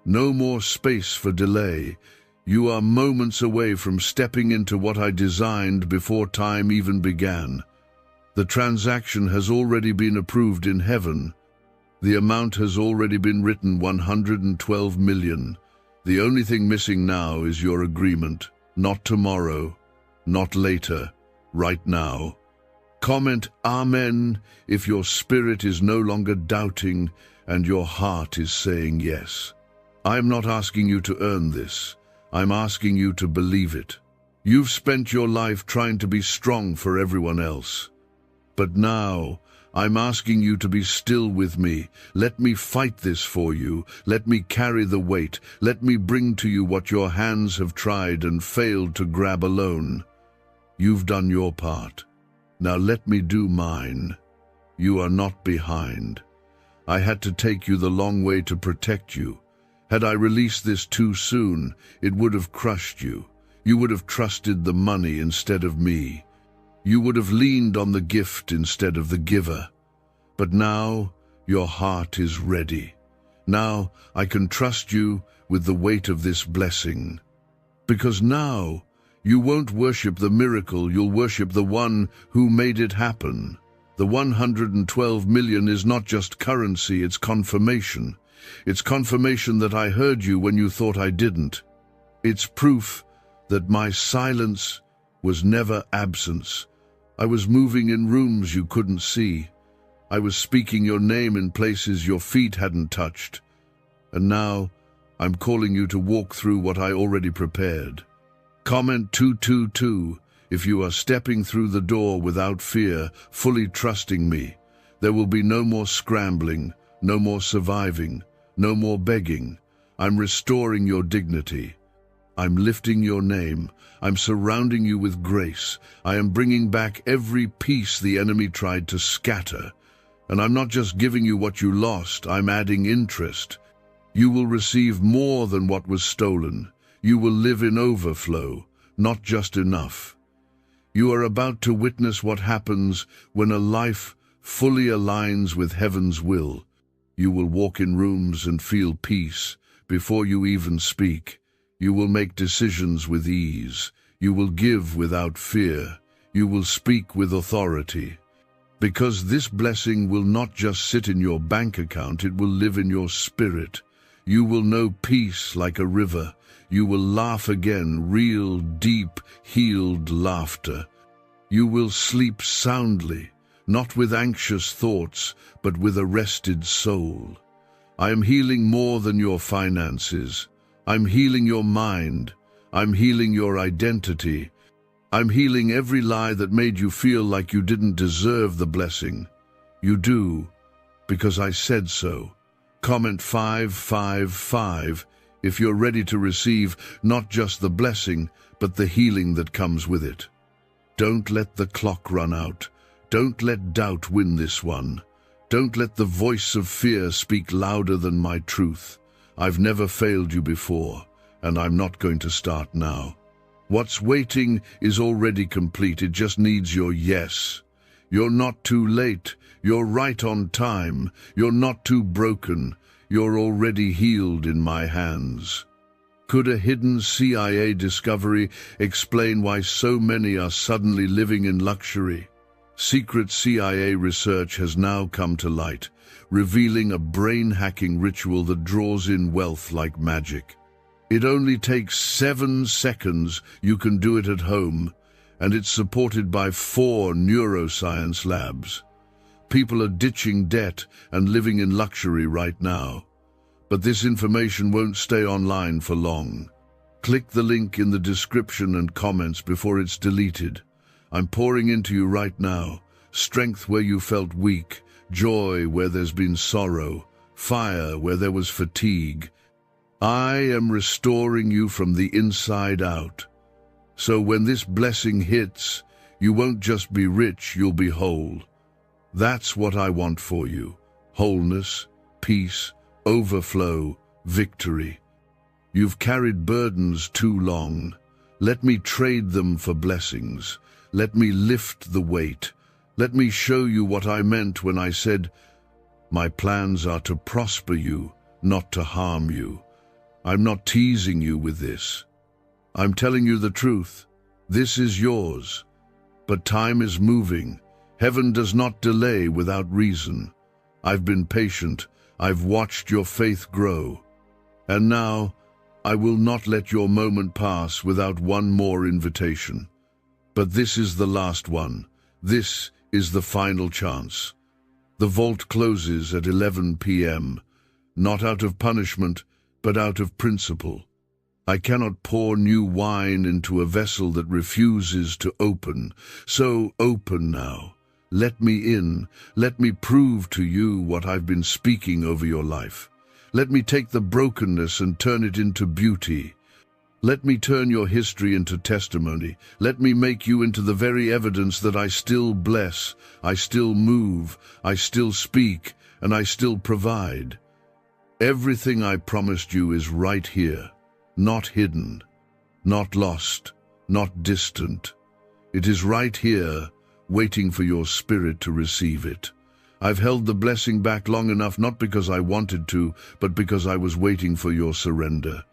No more space for delay. You are moments away from stepping into what I designed before time even began. The transaction has already been approved in heaven. The amount has already been written, 112 million. The only thing missing now is your agreement. Not tomorrow, not later, right now. Comment Amen if your spirit is no longer doubting and your heart is saying yes. I'm not asking you to earn this. I'm asking you to believe it. You've spent your life trying to be strong for everyone else. But now, I'm asking you to be still with me. Let me fight this for you. Let me carry the weight. Let me bring to you what your hands have tried and failed to grab alone. You've done your part. Now let me do mine. You are not behind. I had to take you the long way to protect you. Had I released this too soon, it would have crushed you. You would have trusted the money instead of me. You would have leaned on the gift instead of the giver. But now, your heart is ready. Now, I can trust you with the weight of this blessing. Because now, you won't worship the miracle, you'll worship the one who made it happen. The 112 million is not just currency, it's confirmation. It's confirmation that I heard you when you thought I didn't. It's proof that my silence was never absence. I was moving in rooms you couldn't see. I was speaking your name in places your feet hadn't touched. And now, I'm calling you to walk through what I already prepared. Comment 222 if you are stepping through the door without fear, fully trusting me. There will be no more scrambling, no more surviving, no more begging. I'm restoring your dignity. I'm lifting your name. I'm surrounding you with grace. I am bringing back every piece the enemy tried to scatter. And I'm not just giving you what you lost, I'm adding interest. You will receive more than what was stolen. You will live in overflow, not just enough. You are about to witness what happens when a life fully aligns with heaven's will. You will walk in rooms and feel peace before you even speak. You will make decisions with ease. You will give without fear. You will speak with authority. Because this blessing will not just sit in your bank account, it will live in your spirit. You will know peace like a river. You will laugh again, real, deep, healed laughter. You will sleep soundly, not with anxious thoughts, but with a rested soul. I am healing more than your finances. I'm healing your mind. I'm healing your identity. I'm healing every lie that made you feel like you didn't deserve the blessing. You do, because I said so. Comment 555 if you're ready to receive not just the blessing, but the healing that comes with it. Don't let the clock run out. Don't let doubt win this one. Don't let the voice of fear speak louder than my truth. I've never failed you before, and I'm not going to start now. What's waiting is already complete. It just needs your yes. You're not too late. You're right on time. You're not too broken. You're already healed in my hands. Could a hidden CIA discovery explain why so many are suddenly living in luxury? Secret CIA research has now come to light, revealing a brain-hacking ritual that draws in wealth like magic. It only takes 7 seconds. You can do it at home, and it's supported by 4 neuroscience labs. People are ditching debt and living in luxury right now. But this information won't stay online for long. Click the link in the description and comments before it's deleted. I'm pouring into you right now. Strength where you felt weak, joy where there's been sorrow, fire where there was fatigue. I am restoring you from the inside out. So when this blessing hits, you won't just be rich, you'll be whole. That's what I want for you. Wholeness, peace, overflow, victory. You've carried burdens too long. Let me trade them for blessings. Let me lift the weight. Let me show you what I meant when I said, my plans are to prosper you, not to harm you. I'm not teasing you with this. I'm telling you the truth. This is yours. But time is moving. Heaven does not delay without reason. I've been patient. I've watched your faith grow. And now, I will not let your moment pass without one more invitation. But this is the last one. This is the final chance. The vault closes at 11 p.m., not out of punishment, but out of principle. I cannot pour new wine into a vessel that refuses to open. So open now. Let me in. Let me prove to you what I've been speaking over your life. Let me take the brokenness and turn it into beauty. Let me turn your history into testimony. Let me make you into the very evidence that I still bless, I still move, I still speak, and I still provide. Everything I promised you is right here, not hidden, not lost, not distant. It is right here, waiting for your spirit to receive it. I've held the blessing back long enough, not because I wanted to, but because I was waiting for your surrender.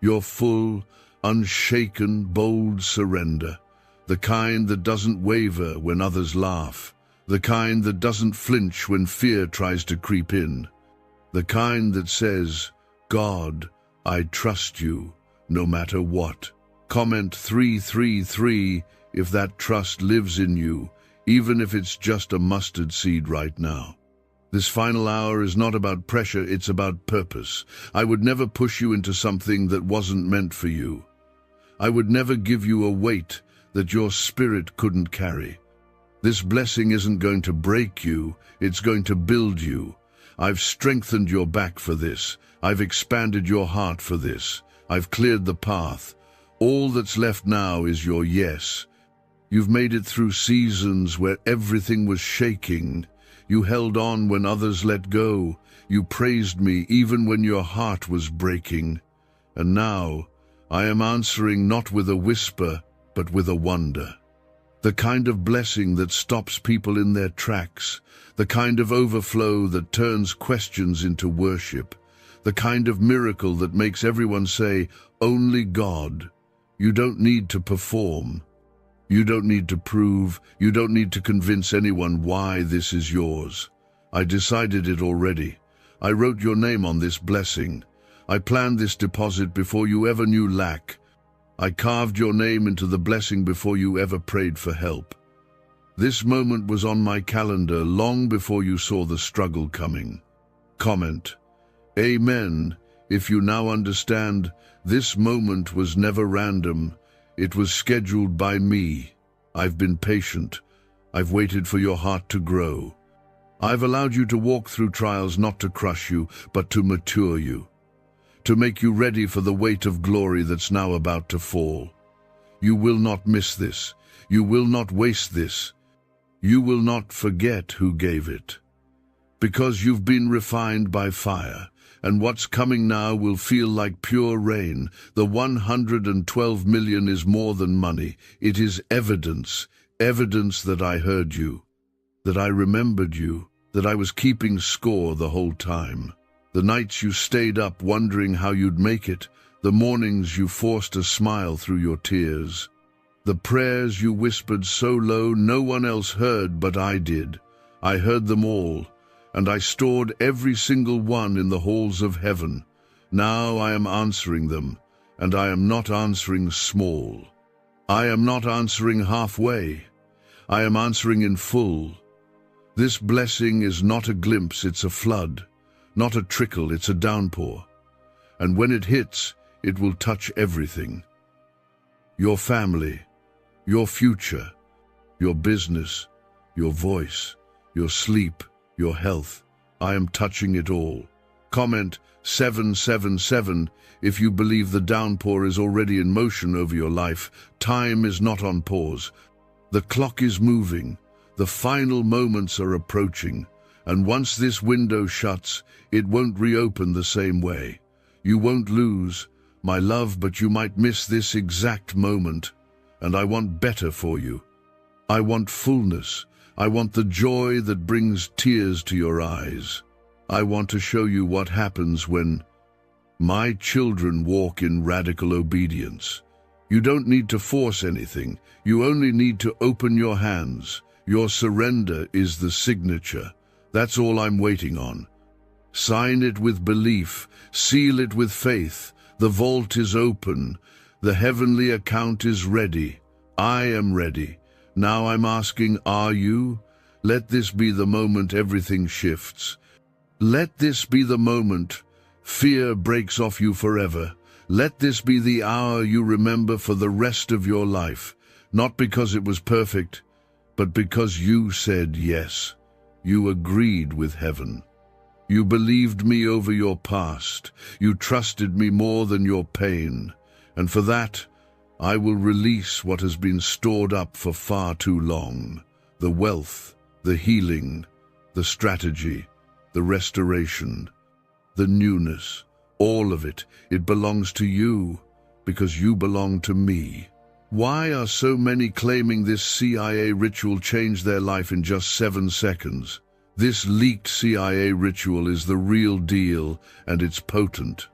Your full, unshaken, bold surrender. The kind that doesn't waver when others laugh. The kind that doesn't flinch when fear tries to creep in. The kind that says, God, I trust you, no matter what. Comment 333 if that trust lives in you, even if it's just a mustard seed right now. This final hour is not about pressure, it's about purpose. I would never push you into something that wasn't meant for you. I would never give you a weight that your spirit couldn't carry. This blessing isn't going to break you, it's going to build you. I've strengthened your back for this. I've expanded your heart for this. I've cleared the path. All that's left now is your yes. You've made it through seasons where everything was shaking. You held on when others let go. You praised me even when your heart was breaking. And now, I am answering not with a whisper, but with a wonder. The kind of blessing that stops people in their tracks. The kind of overflow that turns questions into worship. The kind of miracle that makes everyone say, only God. You don't need to perform. You don't need to prove, you don't need to convince anyone why this is yours. I decided it already. I wrote your name on this blessing. I planned this deposit before you ever knew lack. I carved your name into the blessing before you ever prayed for help. This moment was on my calendar long before you saw the struggle coming. Comment, Amen, if you now understand, this moment was never random. It was scheduled by me. I've been patient. I've waited for your heart to grow. I've allowed you to walk through trials not to crush you, but to mature you. To make you ready for the weight of glory that's now about to fall. You will not miss this. You will not waste this. You will not forget who gave it. Because you've been refined by fire. And what's coming now will feel like pure rain. The 112 million is more than money. It is evidence, evidence that I heard you, that I remembered you, that I was keeping score the whole time. The nights you stayed up wondering how you'd make it, the mornings you forced a smile through your tears. The prayers you whispered so low no one else heard but I did. I heard them all. And I stored every single one in the halls of heaven. Now I am answering them, and I am not answering small. I am not answering halfway. I am answering in full. This blessing is not a glimpse, it's a flood. Not a trickle, it's a downpour. And when it hits, it will touch everything. Your family, your future, your business, your voice, your sleep, your health. I am touching it all. Comment 777 if you believe the downpour is already in motion over your life. Time is not on pause. The clock is moving. The final moments are approaching. And once this window shuts, it won't reopen the same way. You won't lose, my love, but you might miss this exact moment. And I want better for you. I want fullness. I want the joy that brings tears to your eyes. I want to show you what happens when my children walk in radical obedience. You don't need to force anything. You only need to open your hands. Your surrender is the signature. That's all I'm waiting on. Sign it with belief. Seal it with faith. The vault is open. The heavenly account is ready. I am ready. Now I'm asking, are you? Let this be the moment everything shifts. Let this be the moment fear breaks off you forever. Let this be the hour you remember for the rest of your life, not because it was perfect, but because you said yes. You agreed with heaven. You believed me over your past. You trusted me more than your pain. And for that, I will release what has been stored up for far too long. The wealth, the healing, the strategy, the restoration, the newness, all of it. It belongs to you because you belong to me. Why are so many claiming this CIA ritual changed their life in just 7 seconds? This leaked CIA ritual is the real deal, and it's potent.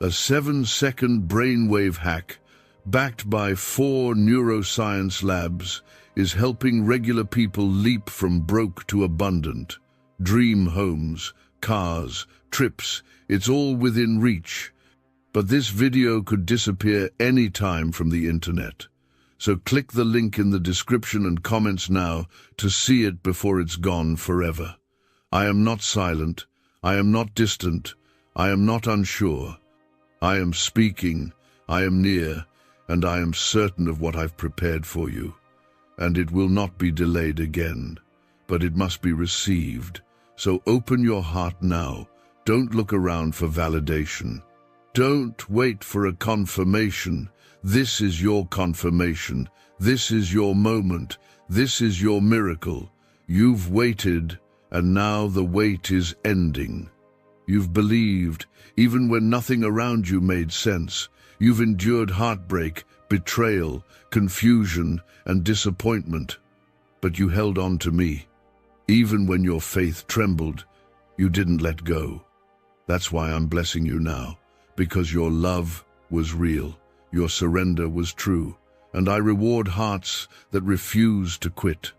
A 7-second brainwave hack, backed by 4 neuroscience labs, is helping regular people leap from broke to abundant. Dream homes, cars, trips, it's all within reach. But this video could disappear any time from the internet. So click the link in the description and comments now to see it before it's gone forever. I am not silent. I am not distant. I am not unsure. I am speaking. I am near. And I am certain of what I've prepared for you. And it will not be delayed again. But it must be received. So open your heart now. Don't look around for validation. Don't wait for a confirmation. This is your confirmation. This is your moment. This is your miracle. You've waited, and now the wait is ending. You've believed, even when nothing around you made sense. You've endured heartbreak, betrayal, confusion, and disappointment. But you held on to me. Even when your faith trembled, you didn't let go. That's why I'm blessing you now, because your love was real. Your surrender was true, and I reward hearts that refuse to quit.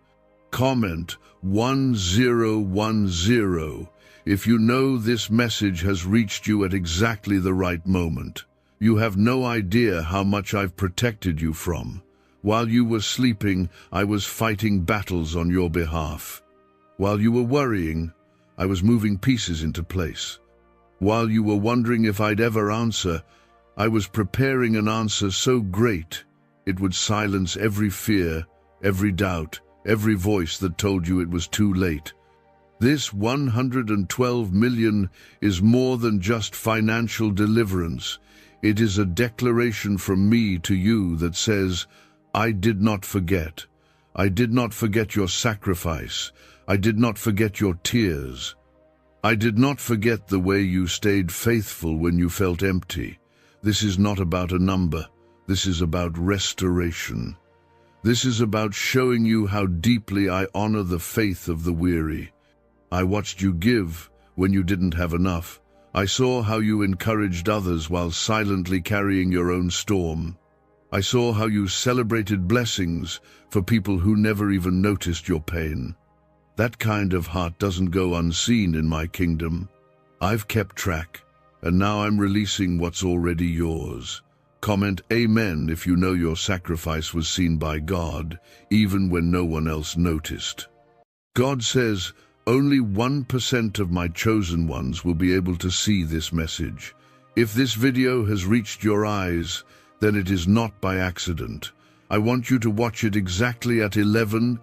Comment 1010 if you know this message has reached you at exactly the right moment. You have no idea how much I've protected you from. While you were sleeping, I was fighting battles on your behalf. While you were worrying, I was moving pieces into place. While you were wondering if I'd ever answer, I was preparing an answer so great it would silence every fear, every doubt, every voice that told you it was too late. This 112 million is more than just financial deliverance. It is a declaration from me to you that says, I did not forget. I did not forget your sacrifice. I did not forget your tears. I did not forget the way you stayed faithful when you felt empty. This is not about a number. This is about restoration. This is about showing you how deeply I honor the faith of the weary. I watched you give when you didn't have enough. I saw how you encouraged others while silently carrying your own storm. I saw how you celebrated blessings for people who never even noticed your pain. That kind of heart doesn't go unseen in my kingdom. I've kept track. And now I'm releasing what's already yours. Comment Amen if you know your sacrifice was seen by God, even when no one else noticed. God says, only 1% of my chosen ones will be able to see this message. If this video has reached your eyes, then it is not by accident. I want you to watch it exactly at 11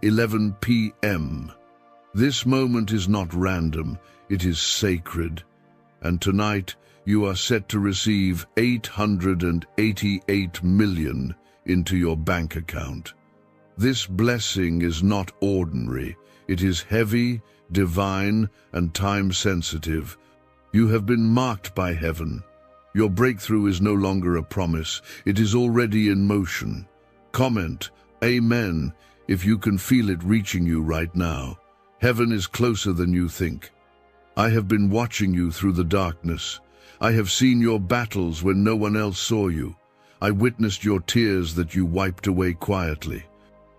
p.m. This moment is not random, it is sacred. And tonight, you are set to receive 888 million into your bank account. This blessing is not ordinary. It is heavy, divine, and time-sensitive. You have been marked by heaven. Your breakthrough is no longer a promise. It is already in motion. Comment Amen if you can feel it reaching you right now. Heaven is closer than you think. I have been watching you through the darkness. I have seen your battles when no one else saw you. I witnessed your tears that you wiped away quietly.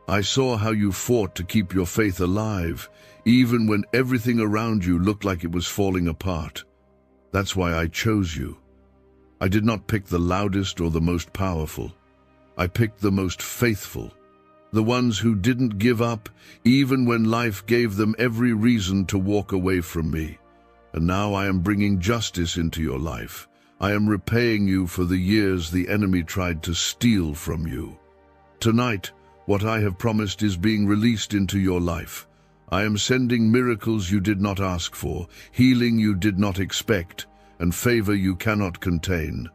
I saw how you fought to keep your faith alive, even when everything around you looked like it was falling apart. That's why I chose you. I did not pick the loudest or the most powerful. I picked the most faithful, the ones who didn't give up, even when life gave them every reason to walk away from me. And now I am bringing justice into your life. I am repaying you for the years the enemy tried to steal from you. Tonight, What I have promised is being released into your life. I am sending miracles you did not ask for, healing you did not expect, and favor you cannot contain.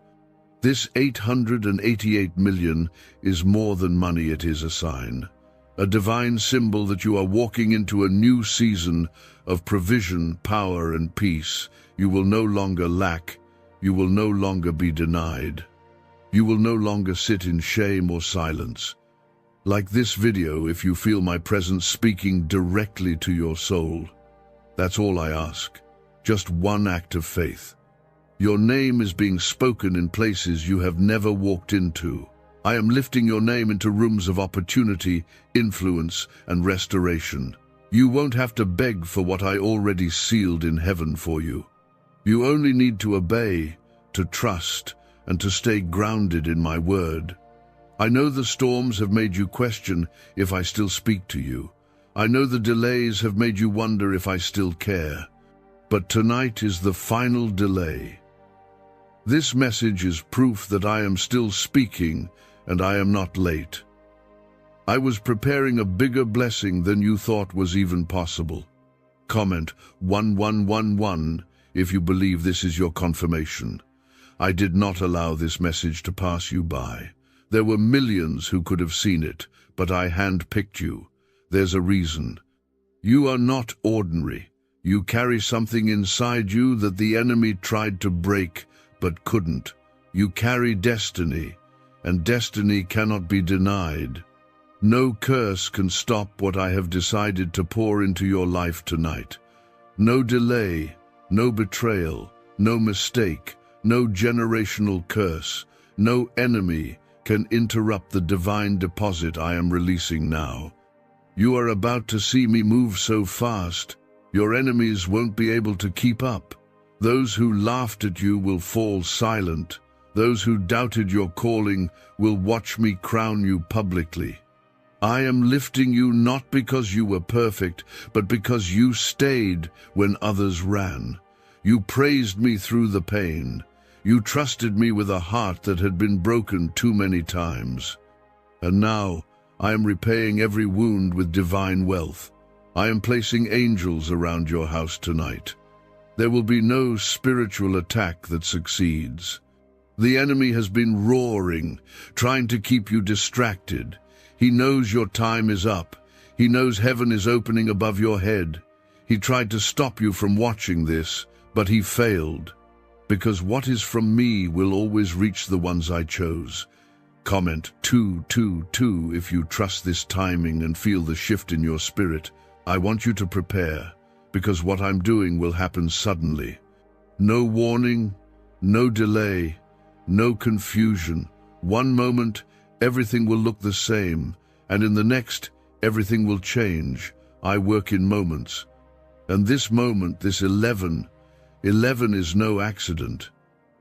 This 888 million is more than money, it is a sign. A divine symbol that you are walking into a new season of provision, power, and peace. You will no longer lack. You will no longer be denied. You will no longer sit in shame or silence. Like this video, if you feel my presence speaking directly to your soul, that's all I ask. Just one act of faith. Your name is being spoken in places you have never walked into. I am lifting your name into rooms of opportunity, influence, and restoration. You won't have to beg for what I already sealed in heaven for you. You only need to obey, to trust, and to stay grounded in my word. I know the storms have made you question if I still speak to you. I know the delays have made you wonder if I still care. But tonight is the final delay. This message is proof that I am still speaking and I am not late. I was preparing a bigger blessing than you thought was even possible. Comment 1111 if you believe this is your confirmation. I did not allow this message to pass you by. There were millions who could have seen it, but I handpicked you. There's a reason. You are not ordinary. You carry something inside you that the enemy tried to break, but couldn't. You carry destiny, and destiny cannot be denied. No curse can stop what I have decided to pour into your life tonight. No delay, no betrayal, no mistake, no generational curse, no enemy can interrupt the divine deposit I am releasing now. You are about to see me move so fast, your enemies won't be able to keep up. Those who laughed at you will fall silent. Those who doubted your calling will watch me crown you publicly. I am lifting you not because you were perfect, but because you stayed when others ran. You praised me through the pain. You trusted me with a heart that had been broken too many times. And now I am repaying every wound with divine wealth. I am placing angels around your house tonight. There will be no spiritual attack that succeeds. The enemy has been roaring, trying to keep you distracted. He knows your time is up. He knows heaven is opening above your head. He tried to stop you from watching this, but he failed. Because what is from me will always reach the ones I chose. Comment 222 if you trust this timing and feel the shift in your spirit. I want you to prepare, because what I'm doing will happen suddenly. No warning, no delay, no confusion. One moment, everything will look the same, and in the next, everything will change. I work in moments. And this moment, this 11 is no accident.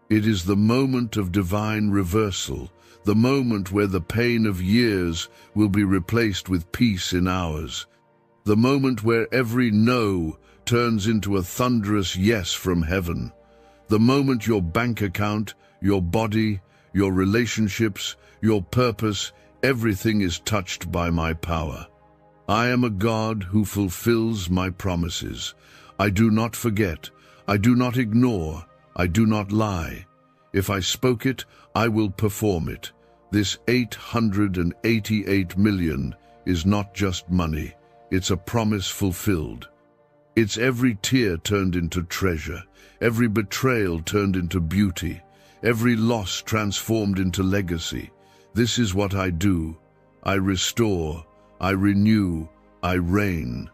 It is the moment of divine reversal, the moment where the pain of years will be replaced with peace in hours, the moment where every no turns into a thunderous yes from heaven, the moment your bank account, your body, your relationships, your purpose, everything is touched by my power. I am a God who fulfills my promises. I do not forget. I do not ignore. I do not lie. If I spoke it, I will perform it. This 888 million is not just money. It's a promise fulfilled. It's every tear turned into treasure, every betrayal turned into beauty, every loss transformed into legacy. This is what I do. I restore, I renew, I reign.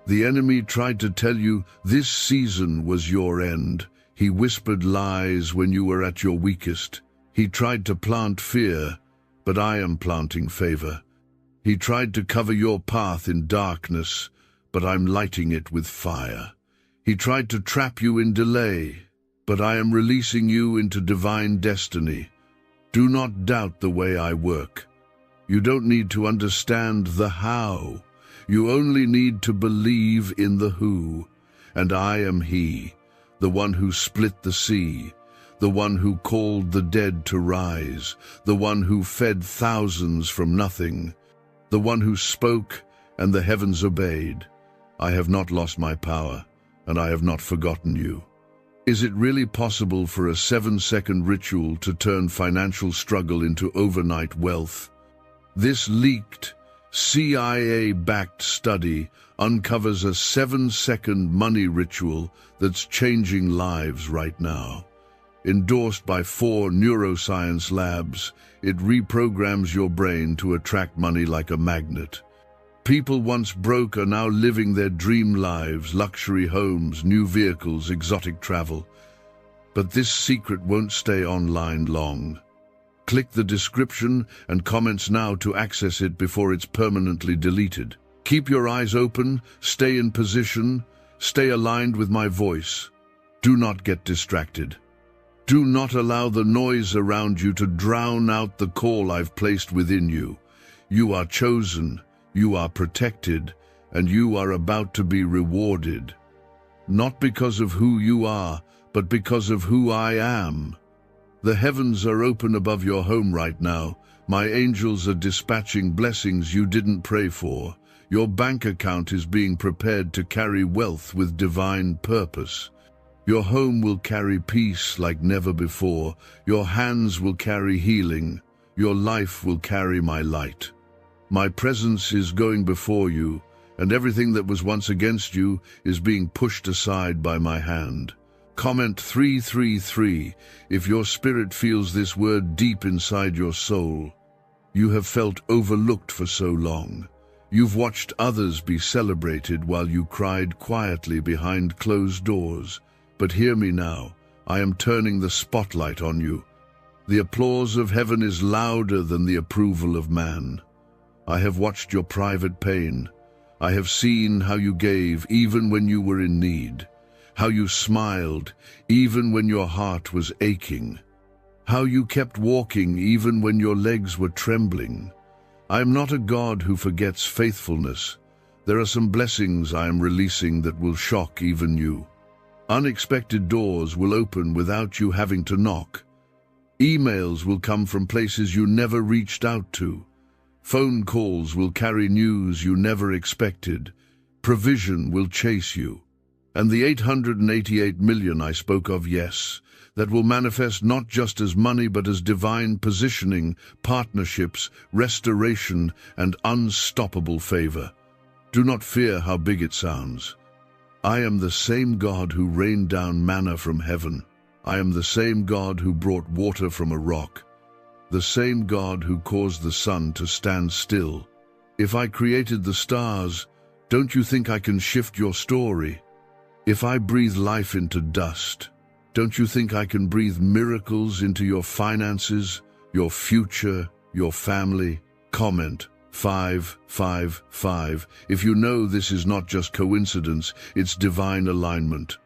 The enemy tried to tell you this season was your end. He whispered lies when you were at your weakest. He tried to plant fear, but I am planting favor. He tried to cover your path in darkness, but I'm lighting it with fire. He tried to trap you in delay, but I am releasing you into divine destiny. Do not doubt the way I work. You don't need to understand the how. You only need to believe in the who. And I am He, the one who split the sea, the one who called the dead to rise, the one who fed thousands from nothing, the one who spoke and the heavens obeyed. I have not lost my power, and I have not forgotten you. Is it really possible for a 7-second ritual to turn financial struggle into overnight wealth? This leaked, CIA-backed study uncovers a 7-second money ritual that's changing lives right now. Endorsed by 4 neuroscience labs, it reprograms your brain to attract money like a magnet. People once broke are now living their dream lives, luxury homes, new vehicles, exotic travel. But this secret won't stay online long. Click the description and comments now to access it before it's permanently deleted. Keep your eyes open, stay in position, stay aligned with my voice. Do not get distracted. Do not allow the noise around you to drown out the call I've placed within you. You are chosen. You are protected, and you are about to be rewarded. Not because of who you are, but because of who I am. The heavens are open above your home right now. My angels are dispatching blessings you didn't pray for. Your bank account is being prepared to carry wealth with divine purpose. Your home will carry peace like never before. Your hands will carry healing. Your life will carry my light. My presence is going before you, and everything that was once against you is being pushed aside by my hand. Comment 333 if your spirit feels this word deep inside your soul. You have felt overlooked for so long. You've watched others be celebrated while you cried quietly behind closed doors. But hear me now, I am turning the spotlight on you. The applause of heaven is louder than the approval of man. I have watched your private pain. I have seen how you gave even when you were in need, how you smiled even when your heart was aching, how you kept walking even when your legs were trembling. I am not a God who forgets faithfulness. There are some blessings I am releasing that will shock even you. Unexpected doors will open without you having to knock. Emails will come from places you never reached out to. Phone calls will carry news you never expected. Provision will chase you. And the 888 million I spoke of, yes, that will manifest not just as money but as divine positioning, partnerships, restoration, and unstoppable favor. Do not fear how big it sounds. I am the same God who rained down manna from heaven. I am the same God who brought water from a rock. The same God who caused the sun to stand still. If I created the stars, don't you think I can shift your story? If I breathe life into dust, don't you think I can breathe miracles into your finances, your future, your family? Comment 555 if you know this is not just coincidence, it's divine alignment.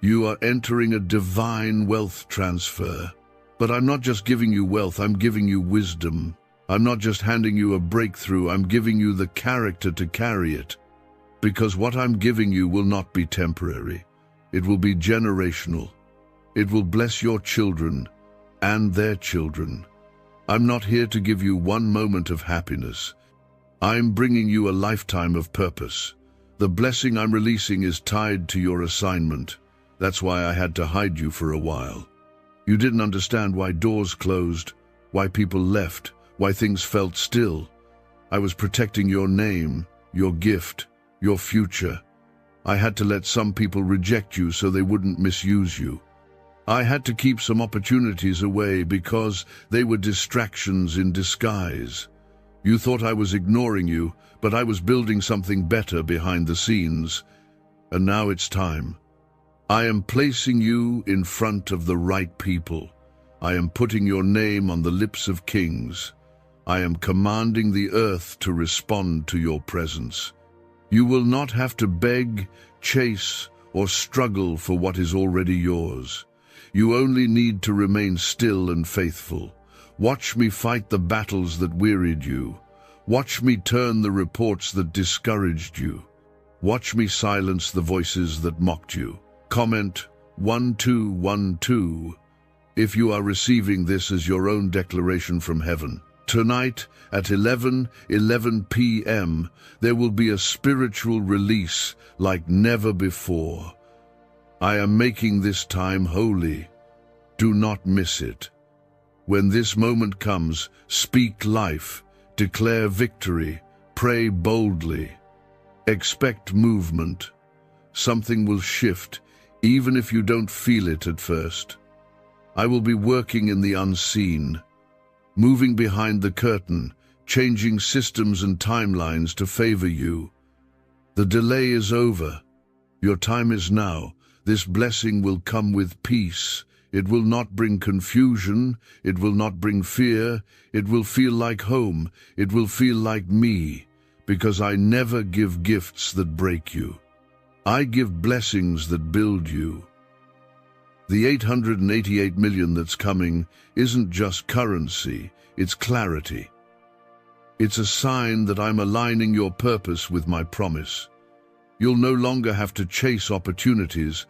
You are entering a divine wealth transfer. But I'm not just giving you wealth, I'm giving you wisdom. I'm not just handing you a breakthrough, I'm giving you the character to carry it. Because what I'm giving you will not be temporary. It will be generational. It will bless your children and their children. I'm not here to give you one moment of happiness. I'm bringing you a lifetime of purpose. The blessing I'm releasing is tied to your assignment. That's why I had to hide you for a while. You didn't understand why doors closed, why people left, why things felt still. I was protecting your name, your gift, your future. I had to let some people reject you so they wouldn't misuse you. I had to keep some opportunities away because they were distractions in disguise. You thought I was ignoring you, but I was building something better behind the scenes. And now it's time. I am placing you in front of the right people. I am putting your name on the lips of kings. I am commanding the earth to respond to your presence. You will not have to beg, chase, or struggle for what is already yours. You only need to remain still and faithful. Watch me fight the battles that wearied you. Watch me turn the reports that discouraged you. Watch me silence the voices that mocked you. Comment 1212 if you are receiving this as your own declaration from heaven. Tonight at 11 p.m., there will be a spiritual release like never before. I am making this time holy. Do not miss it. When this moment comes, speak life, declare victory, pray boldly. Expect movement. Something will shift, even if you don't feel it at first. I will be working in the unseen, moving behind the curtain, changing systems and timelines to favor you. The delay is over. Your time is now. This blessing will come with peace. It will not bring confusion. It will not bring fear. It will feel like home. It will feel like me, because I never give gifts that break you. I give blessings that build you. The 888 million that's coming isn't just currency, it's clarity. It's a sign that I'm aligning your purpose with my promise. You'll no longer have to chase opportunities.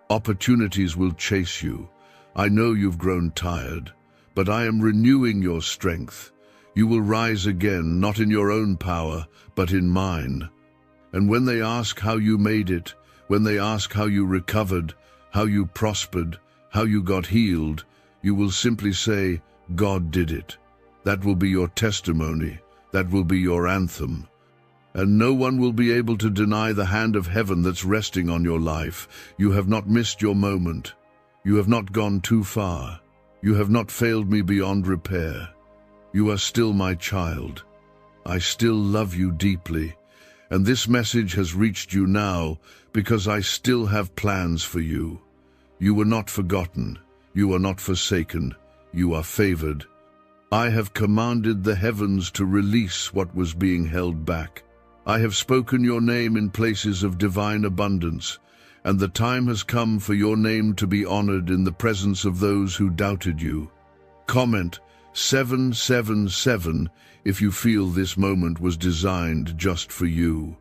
Opportunities will chase you. I know you've grown tired, but I am renewing your strength. You will rise again, not in your own power, but in mine. And when they ask how you made it, when they ask how you recovered, how you prospered, how you got healed, you will simply say, God did it. That will be your testimony. That will be your anthem. And no one will be able to deny the hand of heaven that's resting on your life. You have not missed your moment. You have not gone too far. You have not failed me beyond repair. You are still my child. I still love you deeply. And this message has reached you now because I still have plans for you. You were not forgotten. You are not forsaken. You are favored. I have commanded the heavens to release what was being held back. I have spoken your name in places of divine abundance, and the time has come for your name to be honored in the presence of those who doubted you. Comment 777 if you feel this moment was designed just for you.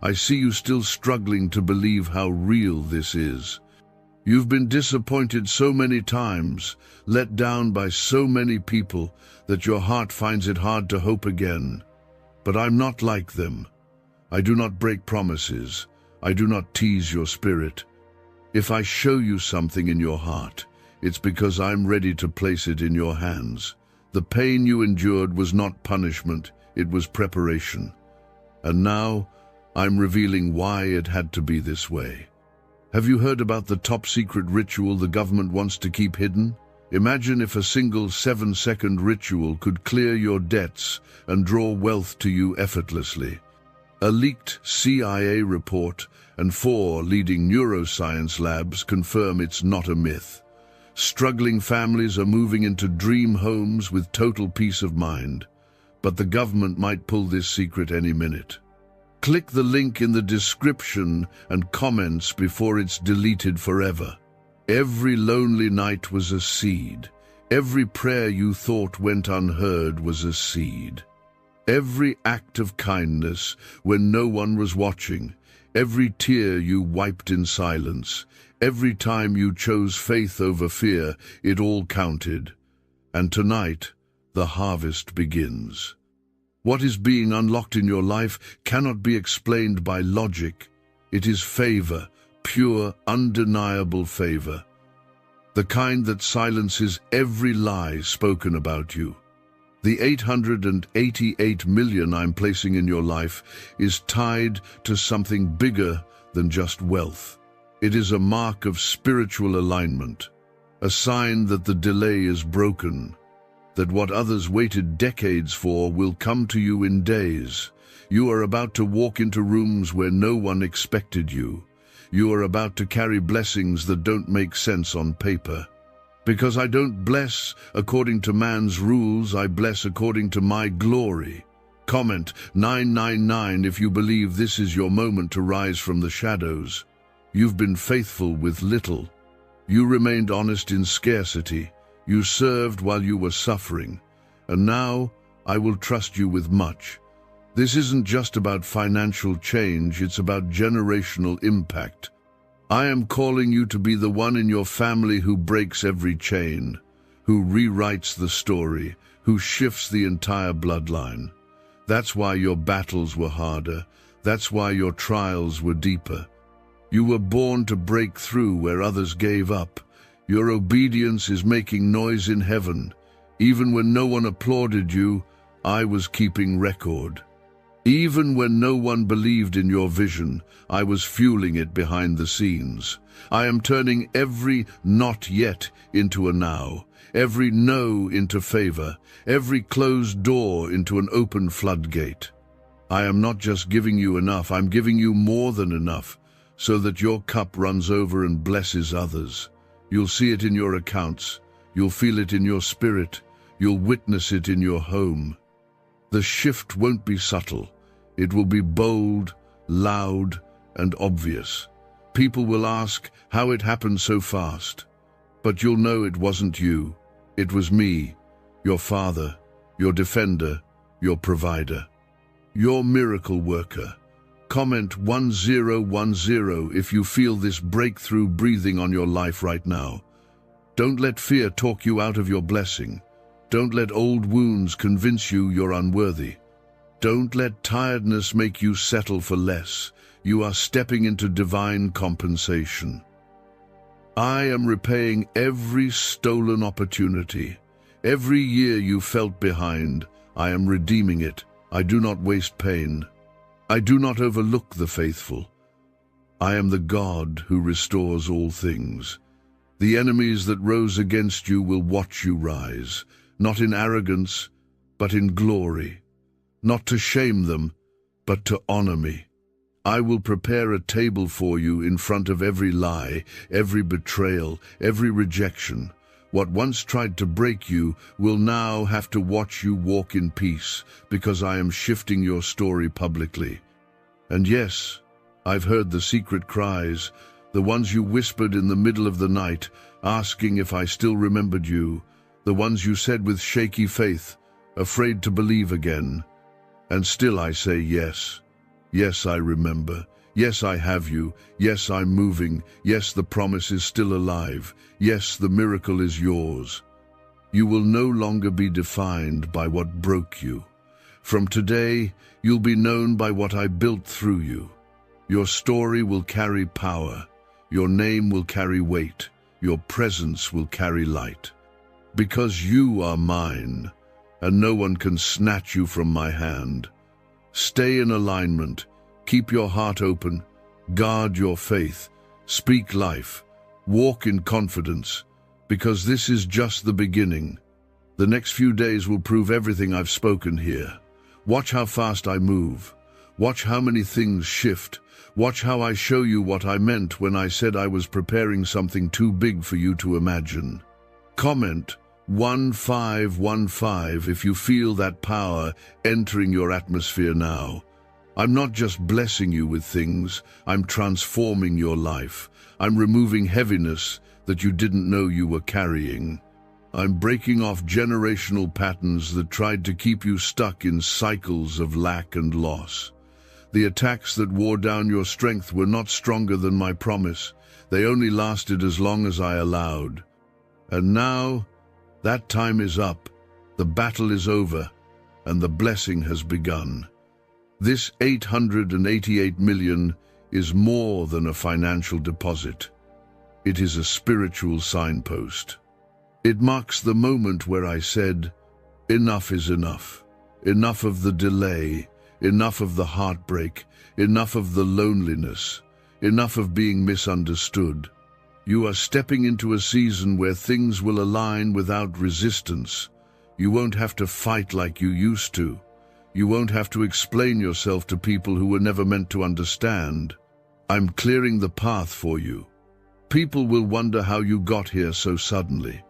I see you still struggling to believe how real this is. You've been disappointed so many times, let down by so many people, that your heart finds it hard to hope again. But I'm not like them. I do not break promises. I do not tease your spirit. If I show you something in your heart, it's because I'm ready to place it in your hands. The pain you endured was not punishment, it was preparation. And now, I'm revealing why it had to be this way. Have you heard about the top-secret ritual the government wants to keep hidden? Imagine if a single 7-second ritual could clear your debts and draw wealth to you effortlessly. A leaked CIA report and 4 leading neuroscience labs confirm it's not a myth. Struggling families are moving into dream homes with total peace of mind, but the government might pull this secret any minute. Click the link in the description and comments before it's deleted forever. Every lonely night was a seed. Every prayer you thought went unheard was a seed. Every act of kindness when no one was watching, every tear you wiped in silence, every time you chose faith over fear, it all counted. And tonight, the harvest begins. What is being unlocked in your life cannot be explained by logic. It is favor, pure, undeniable favor. The kind that silences every lie spoken about you. The 888 million I'm placing in your life is tied to something bigger than just wealth. It is a mark of spiritual alignment, a sign that the delay is broken, that what others waited decades for will come to you in days. You are about to walk into rooms where no one expected you. You are about to carry blessings that don't make sense on paper. Because I don't bless according to man's rules, I bless according to my glory. Comment 999 if you believe this is your moment to rise from the shadows. You've been faithful with little. You remained honest in scarcity. You served while you were suffering. And now I will trust you with much. This isn't just about financial change, it's about generational impact. I am calling you to be the one in your family who breaks every chain, who rewrites the story, who shifts the entire bloodline. That's why your battles were harder. That's why your trials were deeper. You were born to break through where others gave up. Your obedience is making noise in heaven. Even when no one applauded you, I was keeping record. Even when no one believed in your vision, I was fueling it behind the scenes. I am turning every not yet into a now, every no into favor, every closed door into an open floodgate. I am not just giving you enough, I'm giving you more than enough, so that your cup runs over and blesses others. You'll see it in your accounts, you'll feel it in your spirit, you'll witness it in your home. The shift won't be subtle. It will be bold, loud, and obvious. People will ask how it happened so fast. But you'll know it wasn't you. It was me, your father, your defender, your provider, your miracle worker. Comment 1010 if you feel this breakthrough breathing on your life right now. Don't let fear talk you out of your blessing. Don't let old wounds convince you you're unworthy. Don't let tiredness make you settle for less. You are stepping into divine compensation. I am repaying every stolen opportunity. Every year you felt behind, I am redeeming it. I do not waste pain. I do not overlook the faithful. I am the God who restores all things. The enemies that rose against you will watch you rise. Not in arrogance, but in glory. Not to shame them, but to honor me. I will prepare a table for you in front of every lie, every betrayal, every rejection. What once tried to break you will now have to watch you walk in peace, because I am shifting your story publicly. And yes, I've heard the secret cries, the ones you whispered in the middle of the night, asking if I still remembered you. The ones you said with shaky faith, afraid to believe again. And still I say yes. Yes, I remember. Yes, I have you. Yes, I'm moving. Yes, the promise is still alive. Yes, the miracle is yours. You will no longer be defined by what broke you. From today, you'll be known by what I built through you. Your story will carry power. Your name will carry weight. Your presence will carry light. Because you are mine, and no one can snatch you from my hand. Stay in alignment, keep your heart open, guard your faith, speak life, walk in confidence, because this is just the beginning. The next few days will prove everything I've spoken here. Watch how fast I move. Watch how many things shift. Watch how I show you what I meant when I said I was preparing something too big for you to imagine. Comment 1515 if you feel that power entering your atmosphere now. I'm not just blessing you with things, I'm transforming your life. I'm removing heaviness that you didn't know you were carrying. I'm breaking off generational patterns that tried to keep you stuck in cycles of lack and loss. The attacks that wore down your strength were not stronger than my promise. They only lasted as long as I allowed. And now, that time is up, the battle is over, and the blessing has begun. This 888 million is more than a financial deposit. It is a spiritual signpost. It marks the moment where I said, enough is enough. Enough of the delay, enough of the heartbreak, enough of the loneliness, enough of being misunderstood. You are stepping into a season where things will align without resistance. You won't have to fight like you used to. You won't have to explain yourself to people who were never meant to understand. I'm clearing the path for you. People will wonder how you got here so suddenly,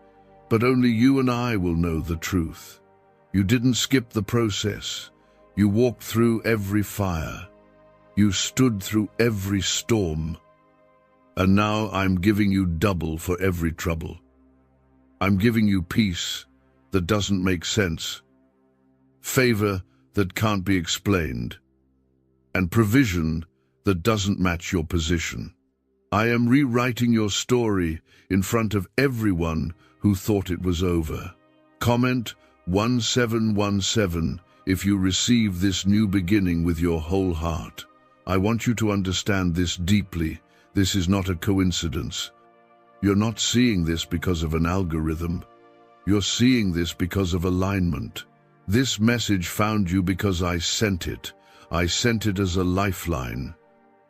but only you and I will know the truth. You didn't skip the process. You walked through every fire. You stood through every storm. And now I'm giving you double for every trouble. I'm giving you peace that doesn't make sense, favor that can't be explained, and provision that doesn't match your position. I am rewriting your story in front of everyone who thought it was over. Comment 1717, if you receive this new beginning with your whole heart. I want you to understand this deeply. This is not a coincidence. You're not seeing this because of an algorithm. You're seeing this because of alignment. This message found you because I sent it. I sent it as a lifeline,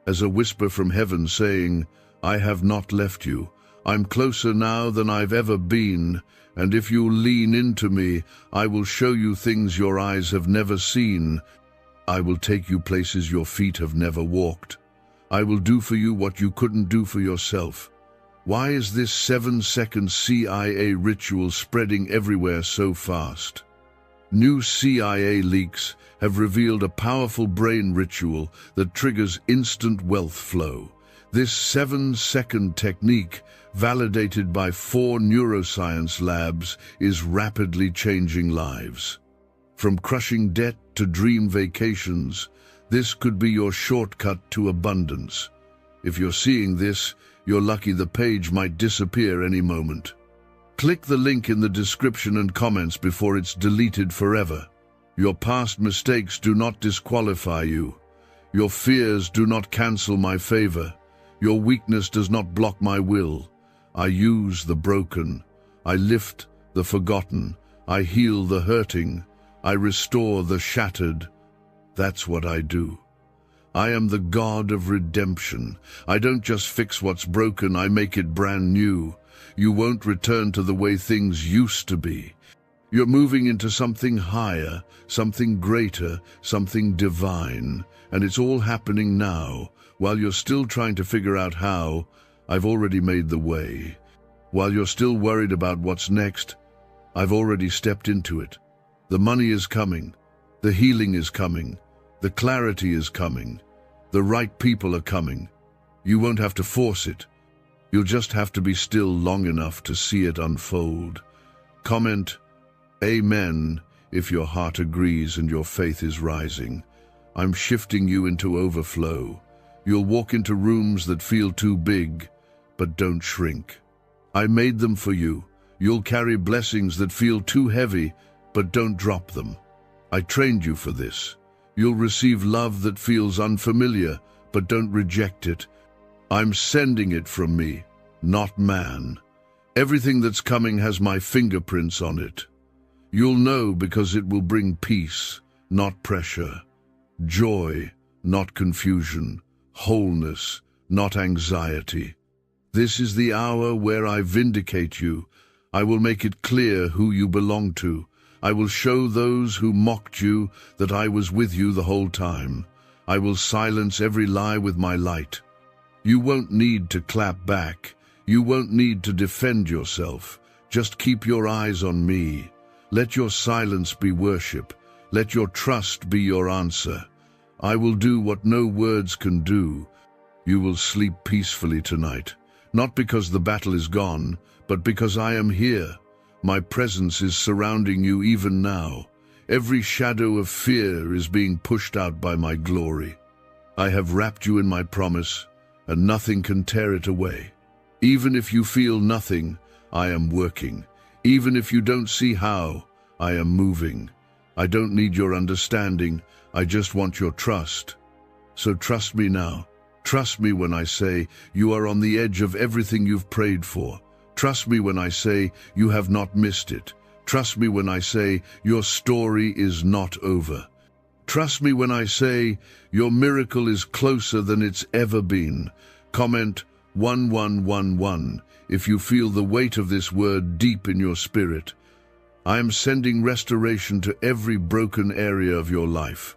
as a whisper from heaven saying, I have not left you. I'm closer now than I've ever been, and if you lean into me, I will show you things your eyes have never seen. I will take you places your feet have never walked. I will do for you what you couldn't do for yourself. Why is this 7-second CIA ritual spreading everywhere so fast? New CIA leaks have revealed a powerful brain ritual that triggers instant wealth flow. This 7-second technique, validated by 4 neuroscience labs, is rapidly changing lives. From crushing debt to dream vacations, this could be your shortcut to abundance. If you're seeing this, you're lucky the page might disappear any moment. Click the link in the description and comments before it's deleted forever. Your past mistakes do not disqualify you. Your fears do not cancel my favor. Your weakness does not block my will. I use the broken. I lift the forgotten. I heal the hurting. I restore the shattered. That's what I do. I am the God of redemption. I don't just fix what's broken, I make it brand new. You won't return to the way things used to be. You're moving into something higher, something greater, something divine, and it's all happening now. While you're still trying to figure out how, I've already made the way. While you're still worried about what's next, I've already stepped into it. The money is coming. The healing is coming. The clarity is coming. The right people are coming. You won't have to force it. You'll just have to be still long enough to see it unfold. Comment, Amen, if your heart agrees and your faith is rising. I'm shifting you into overflow. You'll walk into rooms that feel too big, but don't shrink. I made them for you. You'll carry blessings that feel too heavy, but don't drop them. I trained you for this. You'll receive love that feels unfamiliar, but don't reject it. I'm sending it from me, not man. Everything that's coming has my fingerprints on it. You'll know because it will bring peace, not pressure. Joy, not confusion. Wholeness, not anxiety. This is the hour where I vindicate you. I will make it clear who you belong to. I will show those who mocked you that I was with you the whole time. I will silence every lie with my light. You won't need to clap back. You won't need to defend yourself. Just keep your eyes on me. Let your silence be worship. Let your trust be your answer. I will do what no words can do. You will sleep peacefully tonight, not because the battle is gone, but because I am here. My presence is surrounding you even now. Every shadow of fear is being pushed out by my glory. I have wrapped you in my promise, and nothing can tear it away. Even if you feel nothing, I am working. Even if you don't see how, I am moving. I don't need your understanding, I just want your trust. So trust me now. Trust me when I say you are on the edge of everything you've prayed for. Trust me when I say you have not missed it. Trust me when I say your story is not over. Trust me when I say your miracle is closer than it's ever been. Comment 1111 if you feel the weight of this word deep in your spirit. I am sending restoration to every broken area of your life.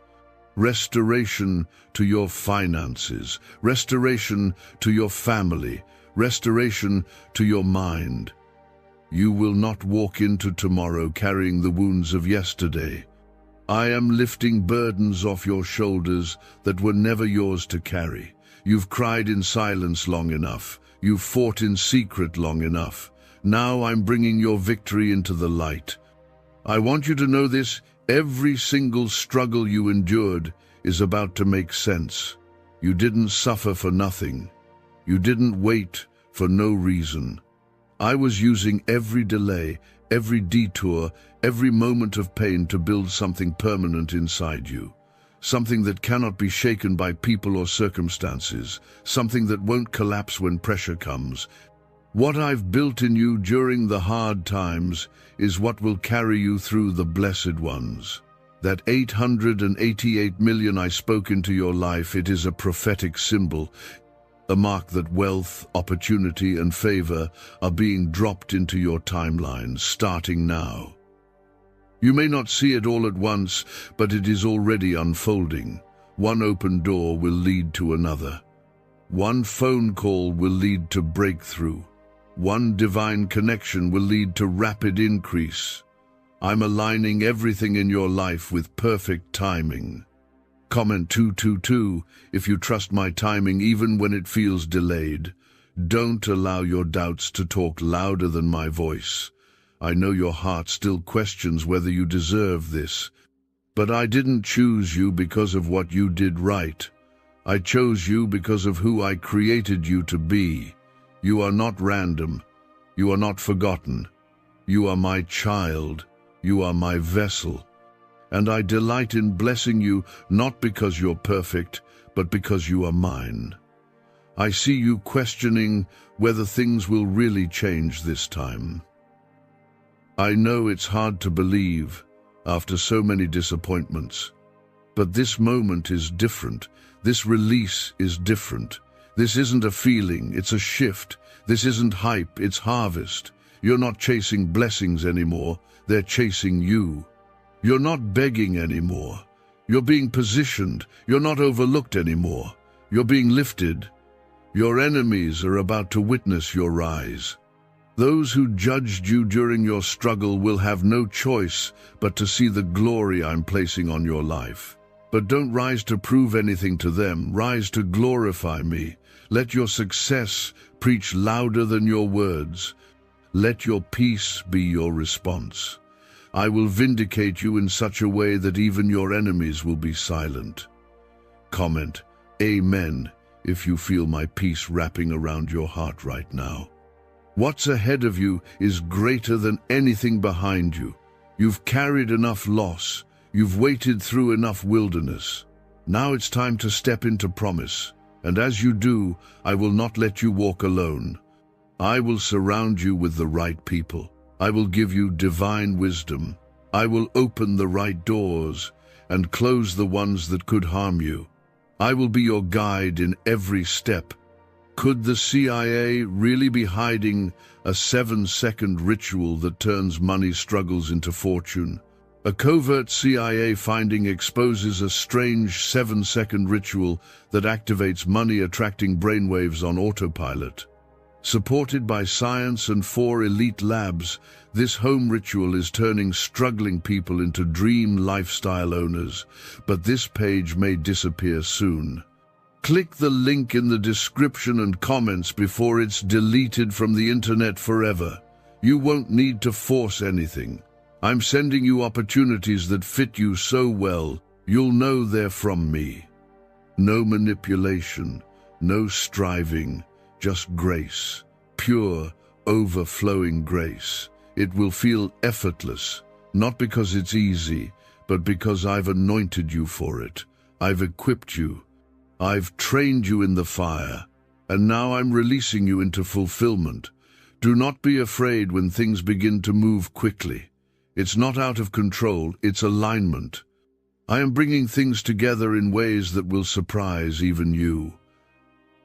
Restoration to your finances. Restoration to your family. Restoration to your mind. You will not walk into tomorrow carrying the wounds of yesterday. I am lifting burdens off your shoulders that were never yours to carry. You've cried in silence long enough. You've fought in secret long enough. Now I'm bringing your victory into the light. I want you to know this. Every single struggle you endured is about to make sense. You didn't suffer for nothing. You didn't wait for no reason. I was using every delay, every detour, every moment of pain to build something permanent inside you. Something that cannot be shaken by people or circumstances, something that won't collapse when pressure comes. What I've built in you during the hard times is what will carry you through the blessed ones. That 888 million I spoke into your life, it is a prophetic symbol, a mark that wealth, opportunity, and favor are being dropped into your timeline, starting now. You may not see it all at once, but it is already unfolding. One open door will lead to another. One phone call will lead to breakthrough. One divine connection will lead to rapid increase. I'm aligning everything in your life with perfect timing. Comment 222 if you trust my timing even when it feels delayed. Don't allow your doubts to talk louder than my voice. I know your heart still questions whether you deserve this, but I didn't choose you because of what you did right. I chose you because of who I created you to be. You are not random. You are not forgotten. You are my child. You are my vessel. And I delight in blessing you not because you're perfect, but because you are mine. I see you questioning whether things will really change this time. I know it's hard to believe after so many disappointments, but this moment is different. This release is different. This isn't a feeling, it's a shift. This isn't hype, it's harvest. You're not chasing blessings anymore, they're chasing you. You're not begging anymore. You're being positioned. You're not overlooked anymore. You're being lifted. Your enemies are about to witness your rise. Those who judged you during your struggle will have no choice but to see the glory I'm placing on your life. But don't rise to prove anything to them. Rise to glorify me. Let your success preach louder than your words. Let your peace be your response. I will vindicate you in such a way that even your enemies will be silent. Comment, Amen, if you feel my peace wrapping around your heart right now. What's ahead of you is greater than anything behind you. You've carried enough loss. You've waded through enough wilderness. Now it's time to step into promise. And as you do, I will not let you walk alone. I will surround you with the right people. I will give you divine wisdom. I will open the right doors and close the ones that could harm you. I will be your guide in every step. Could the CIA really be hiding a 7-second ritual that turns money struggles into fortune? A covert CIA finding exposes a strange 7-second ritual that activates money-attracting brainwaves on autopilot. Supported by science and 4 elite labs, this home ritual is turning struggling people into dream lifestyle owners, but this page may disappear soon. Click the link in the description and comments before it's deleted from the internet forever. You won't need to force anything. I'm sending you opportunities that fit you so well, you'll know they're from me. No manipulation, no striving, just grace, pure, overflowing grace. It will feel effortless, not because it's easy, but because I've anointed you for it. I've equipped you. I've trained you in the fire, and now I'm releasing you into fulfillment. Do not be afraid when things begin to move quickly. It's not out of control, it's alignment. I am bringing things together in ways that will surprise even you.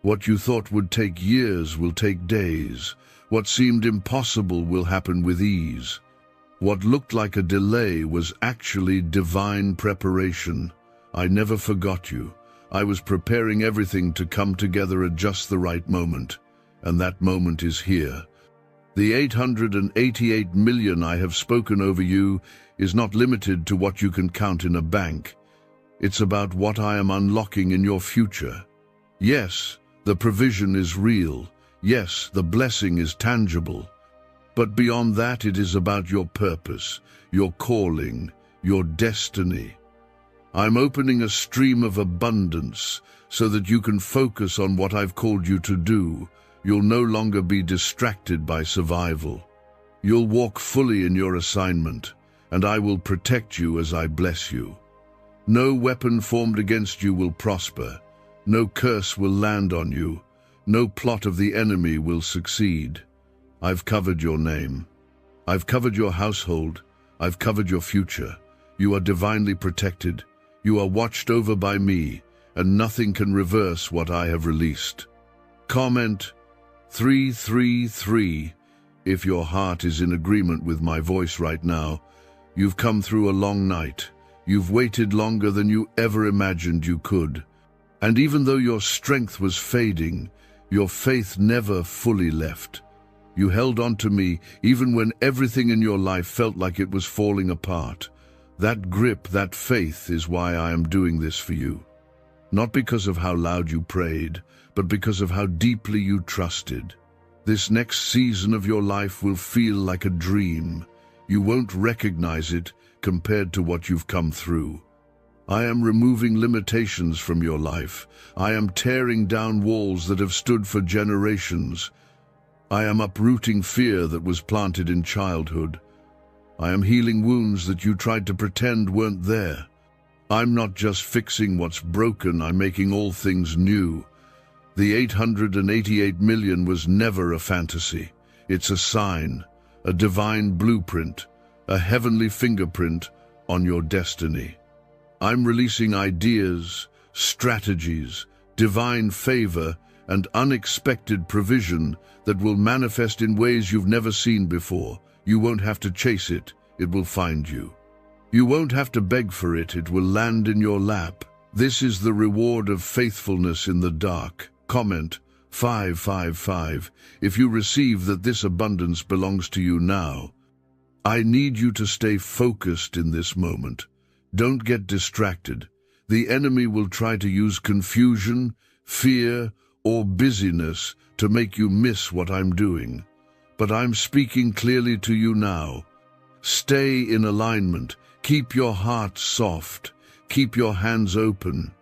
What you thought would take years will take days. What seemed impossible will happen with ease. What looked like a delay was actually divine preparation. I never forgot you. I was preparing everything to come together at just the right moment, and that moment is here. The 888 million I have spoken over you is not limited to what you can count in a bank. It's about what I am unlocking in your future. Yes, the provision is real. Yes, the blessing is tangible. But beyond that, it is about your purpose, your calling, your destiny. I'm opening a stream of abundance so that you can focus on what I've called you to do. You'll no longer be distracted by survival. You'll walk fully in your assignment, and I will protect you as I bless you. No weapon formed against you will prosper. No curse will land on you. No plot of the enemy will succeed. I've covered your name. I've covered your household. I've covered your future. You are divinely protected. You are watched over by me, and nothing can reverse what I have released. Comment 333 if your heart is in agreement with my voice right now. You've come through a long night. You've waited longer than you ever imagined you could. And even though your strength was fading, your faith never fully left. You held on to me even when everything in your life felt like it was falling apart. That grip, that faith is why I am doing this for you. Not because of how loud you prayed, but because of how deeply you trusted. This next season of your life will feel like a dream. You won't recognize it compared to what you've come through. I am removing limitations from your life. I am tearing down walls that have stood for generations. I am uprooting fear that was planted in childhood. I am healing wounds that you tried to pretend weren't there. I'm not just fixing what's broken, I'm making all things new. The 888 million was never a fantasy. It's a sign, a divine blueprint, a heavenly fingerprint on your destiny. I'm releasing ideas, strategies, divine favor, and unexpected provision that will manifest in ways you've never seen before. You won't have to chase it, it will find you. You won't have to beg for it, it will land in your lap. This is the reward of faithfulness in the dark. Comment 555 if you receive that this abundance belongs to you now. I need you to stay focused in this moment. Don't get distracted. The enemy will try to use confusion, fear, or busyness to make you miss what I'm doing. But I'm speaking clearly to you now. Stay in alignment. Keep your heart soft. Keep your hands open.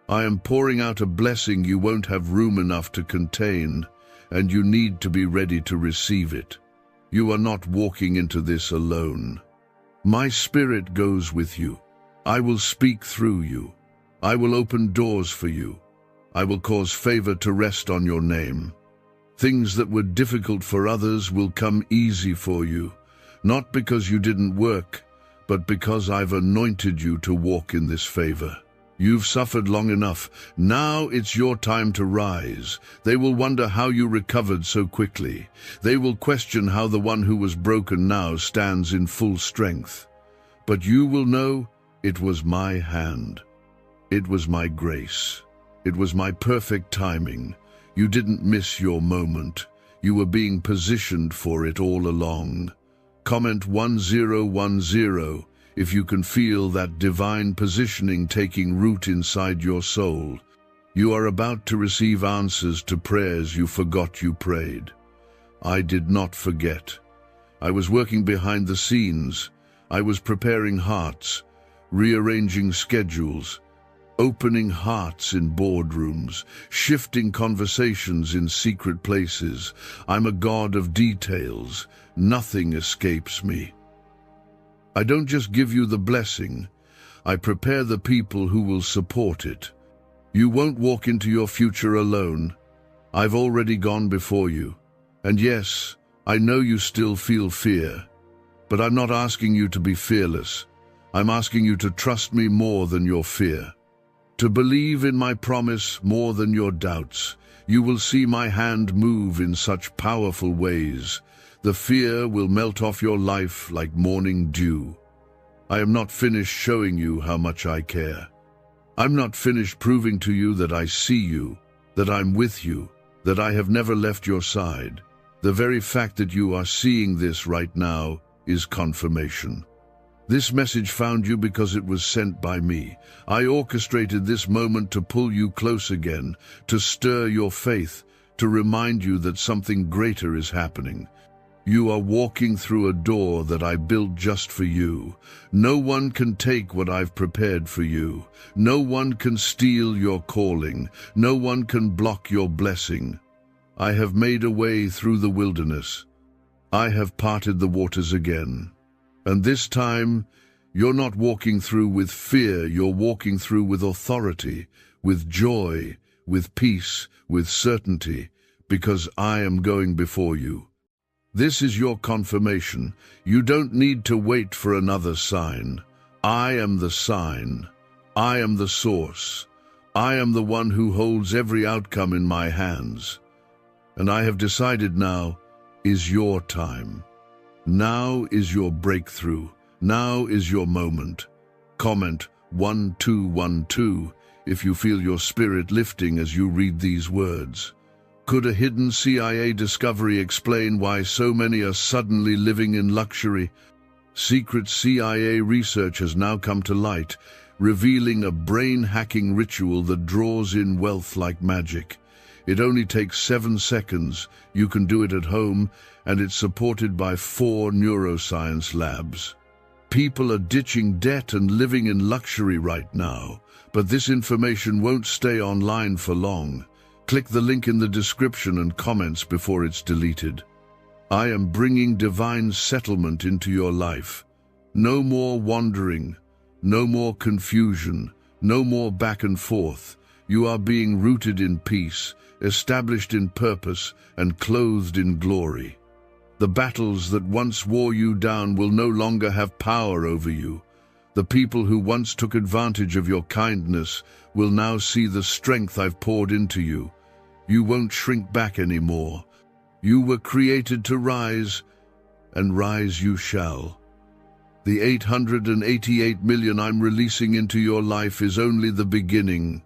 I am pouring out a blessing you won't have room enough to contain, and you need to be ready to receive it. You are not walking into this alone. My spirit goes with you. I will speak through you. I will open doors for you. I will cause favor to rest on your name. Things that were difficult for others will come easy for you, not because you didn't work, but because I've anointed you to walk in this favor. You've suffered long enough. Now it's your time to rise. They will wonder how you recovered so quickly. They will question how the one who was broken now stands in full strength. But you will know it was my hand. It was my grace. It was my perfect timing. You didn't miss your moment. You were being positioned for it all along. Comment 1010 if you can feel that divine positioning taking root inside your soul. You are about to receive answers to prayers you forgot you prayed. I did not forget. I was working behind the scenes. I was preparing hearts, rearranging schedules, opening hearts in boardrooms, shifting conversations in secret places. I'm a God of details. Nothing escapes me. I don't just give you the blessing, I prepare the people who will support it. You won't walk into your future alone. I've already gone before you. And yes, I know you still feel fear, but I'm not asking you to be fearless. I'm asking you to trust me more than your fear, to believe in my promise more than your doubts. You will see my hand move in such powerful ways. The fear will melt off your life like morning dew. I am not finished showing you how much I care. I'm not finished proving to you that I see you, that I'm with you, that I have never left your side. The very fact that you are seeing this right now is confirmation. This message found you because it was sent by me. I orchestrated this moment to pull you close again, to stir your faith, to remind you that something greater is happening. You are walking through a door that I built just for you. No one can take what I've prepared for you. No one can steal your calling. No one can block your blessing. I have made a way through the wilderness. I have parted the waters again. And this time, you're not walking through with fear, you're walking through with authority, with joy, with peace, with certainty, because I am going before you. This is your confirmation. You don't need to wait for another sign. I am the sign. I am the source. I am the one who holds every outcome in my hands. And I have decided now is your time. Now is your breakthrough. Now is your moment. Comment 1212 if you feel your spirit lifting as you read these words. Could a hidden CIA discovery explain why so many are suddenly living in luxury? Secret CIA research has now come to light, revealing a brain-hacking ritual that draws in wealth like magic. It only takes 7 seconds, you can do it at home, and it's supported by 4 neuroscience labs. People are ditching debt and living in luxury right now, but this information won't stay online for long. Click the link in the description and comments before it's deleted. I am bringing divine settlement into your life. No more wandering, no more confusion, no more back and forth. You are being rooted in peace, established in purpose, and clothed in glory. The battles that once wore you down will no longer have power over you. The people who once took advantage of your kindness will now see the strength I've poured into you. You won't shrink back anymore. You were created to rise, and rise you shall. The 888 million I'm releasing into your life is only the beginning.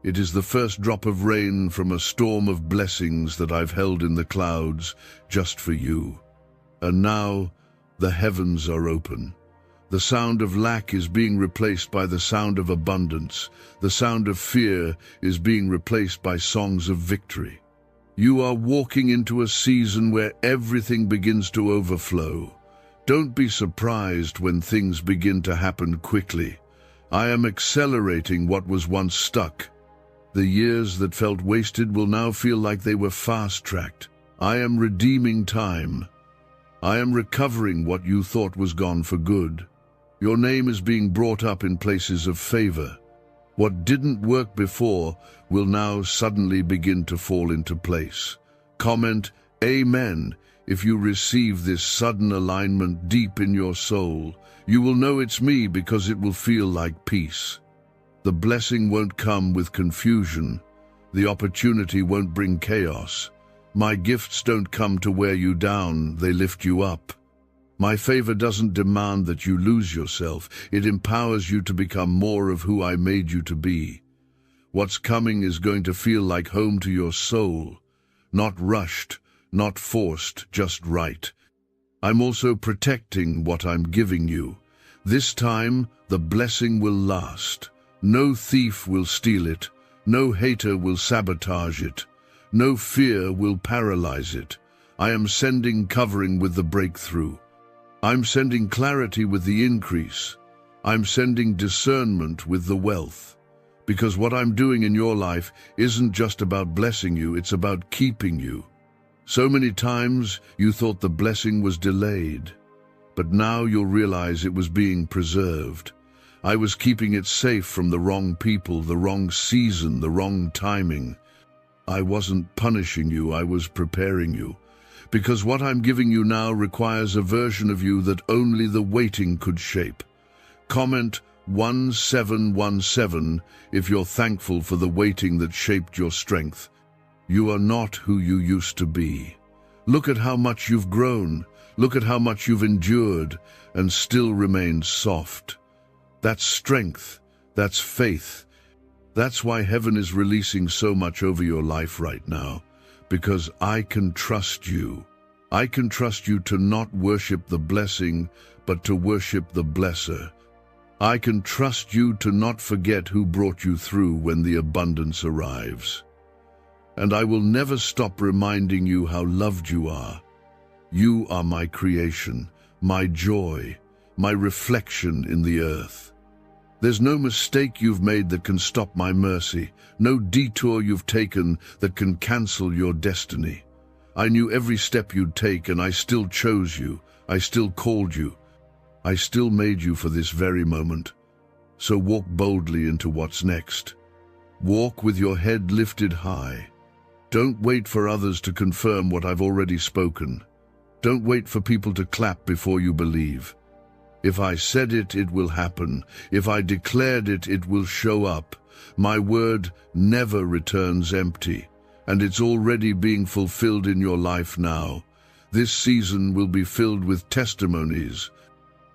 It is the first drop of rain from a storm of blessings that I've held in the clouds just for you. And now, the heavens are open. The sound of lack is being replaced by the sound of abundance. The sound of fear is being replaced by songs of victory. You are walking into a season where everything begins to overflow. Don't be surprised when things begin to happen quickly. I am accelerating what was once stuck. The years that felt wasted will now feel like they were fast-tracked. I am redeeming time. I am recovering what you thought was gone for good. Your name is being brought up in places of favor. What didn't work before will now suddenly begin to fall into place. Comment Amen if you receive this sudden alignment deep in your soul. You will know it's me because it will feel like peace. The blessing won't come with confusion. The opportunity won't bring chaos. My gifts don't come to wear you down, they lift you up. My favor doesn't demand that you lose yourself. It empowers you to become more of who I made you to be. What's coming is going to feel like home to your soul. Not rushed, not forced, just right. I'm also protecting what I'm giving you. This time, the blessing will last. No thief will steal it. No hater will sabotage it. No fear will paralyze it. I am sending covering with the breakthrough. I'm sending clarity with the increase. I'm sending discernment with the wealth. Because what I'm doing in your life isn't just about blessing you, it's about keeping you. So many times you thought the blessing was delayed, but now you'll realize it was being preserved. I was keeping it safe from the wrong people, the wrong season, the wrong timing. I wasn't punishing you, I was preparing you. Because what I'm giving you now requires a version of you that only the waiting could shape. Comment 1717 if you're thankful for the waiting that shaped your strength. You are not who you used to be. Look at how much you've grown. Look at how much you've endured and still remained soft. That's strength. That's faith. That's why heaven is releasing so much over your life right now. Because I can trust you. I can trust you to not worship the blessing, but to worship the blesser. I can trust you to not forget who brought you through when the abundance arrives. And I will never stop reminding you how loved you are. You are my creation, my joy, my reflection in the earth. There's no mistake you've made that can stop my mercy, no detour you've taken that can cancel your destiny. I knew every step you'd take, and I still chose you. I still called you. I still made you for this very moment. So walk boldly into what's next. Walk with your head lifted high. Don't wait for others to confirm what I've already spoken. Don't wait for people to clap before you believe. If I said it, it will happen. If I declared it, it will show up. My word never returns empty, and it's already being fulfilled in your life now. This season will be filled with testimonies.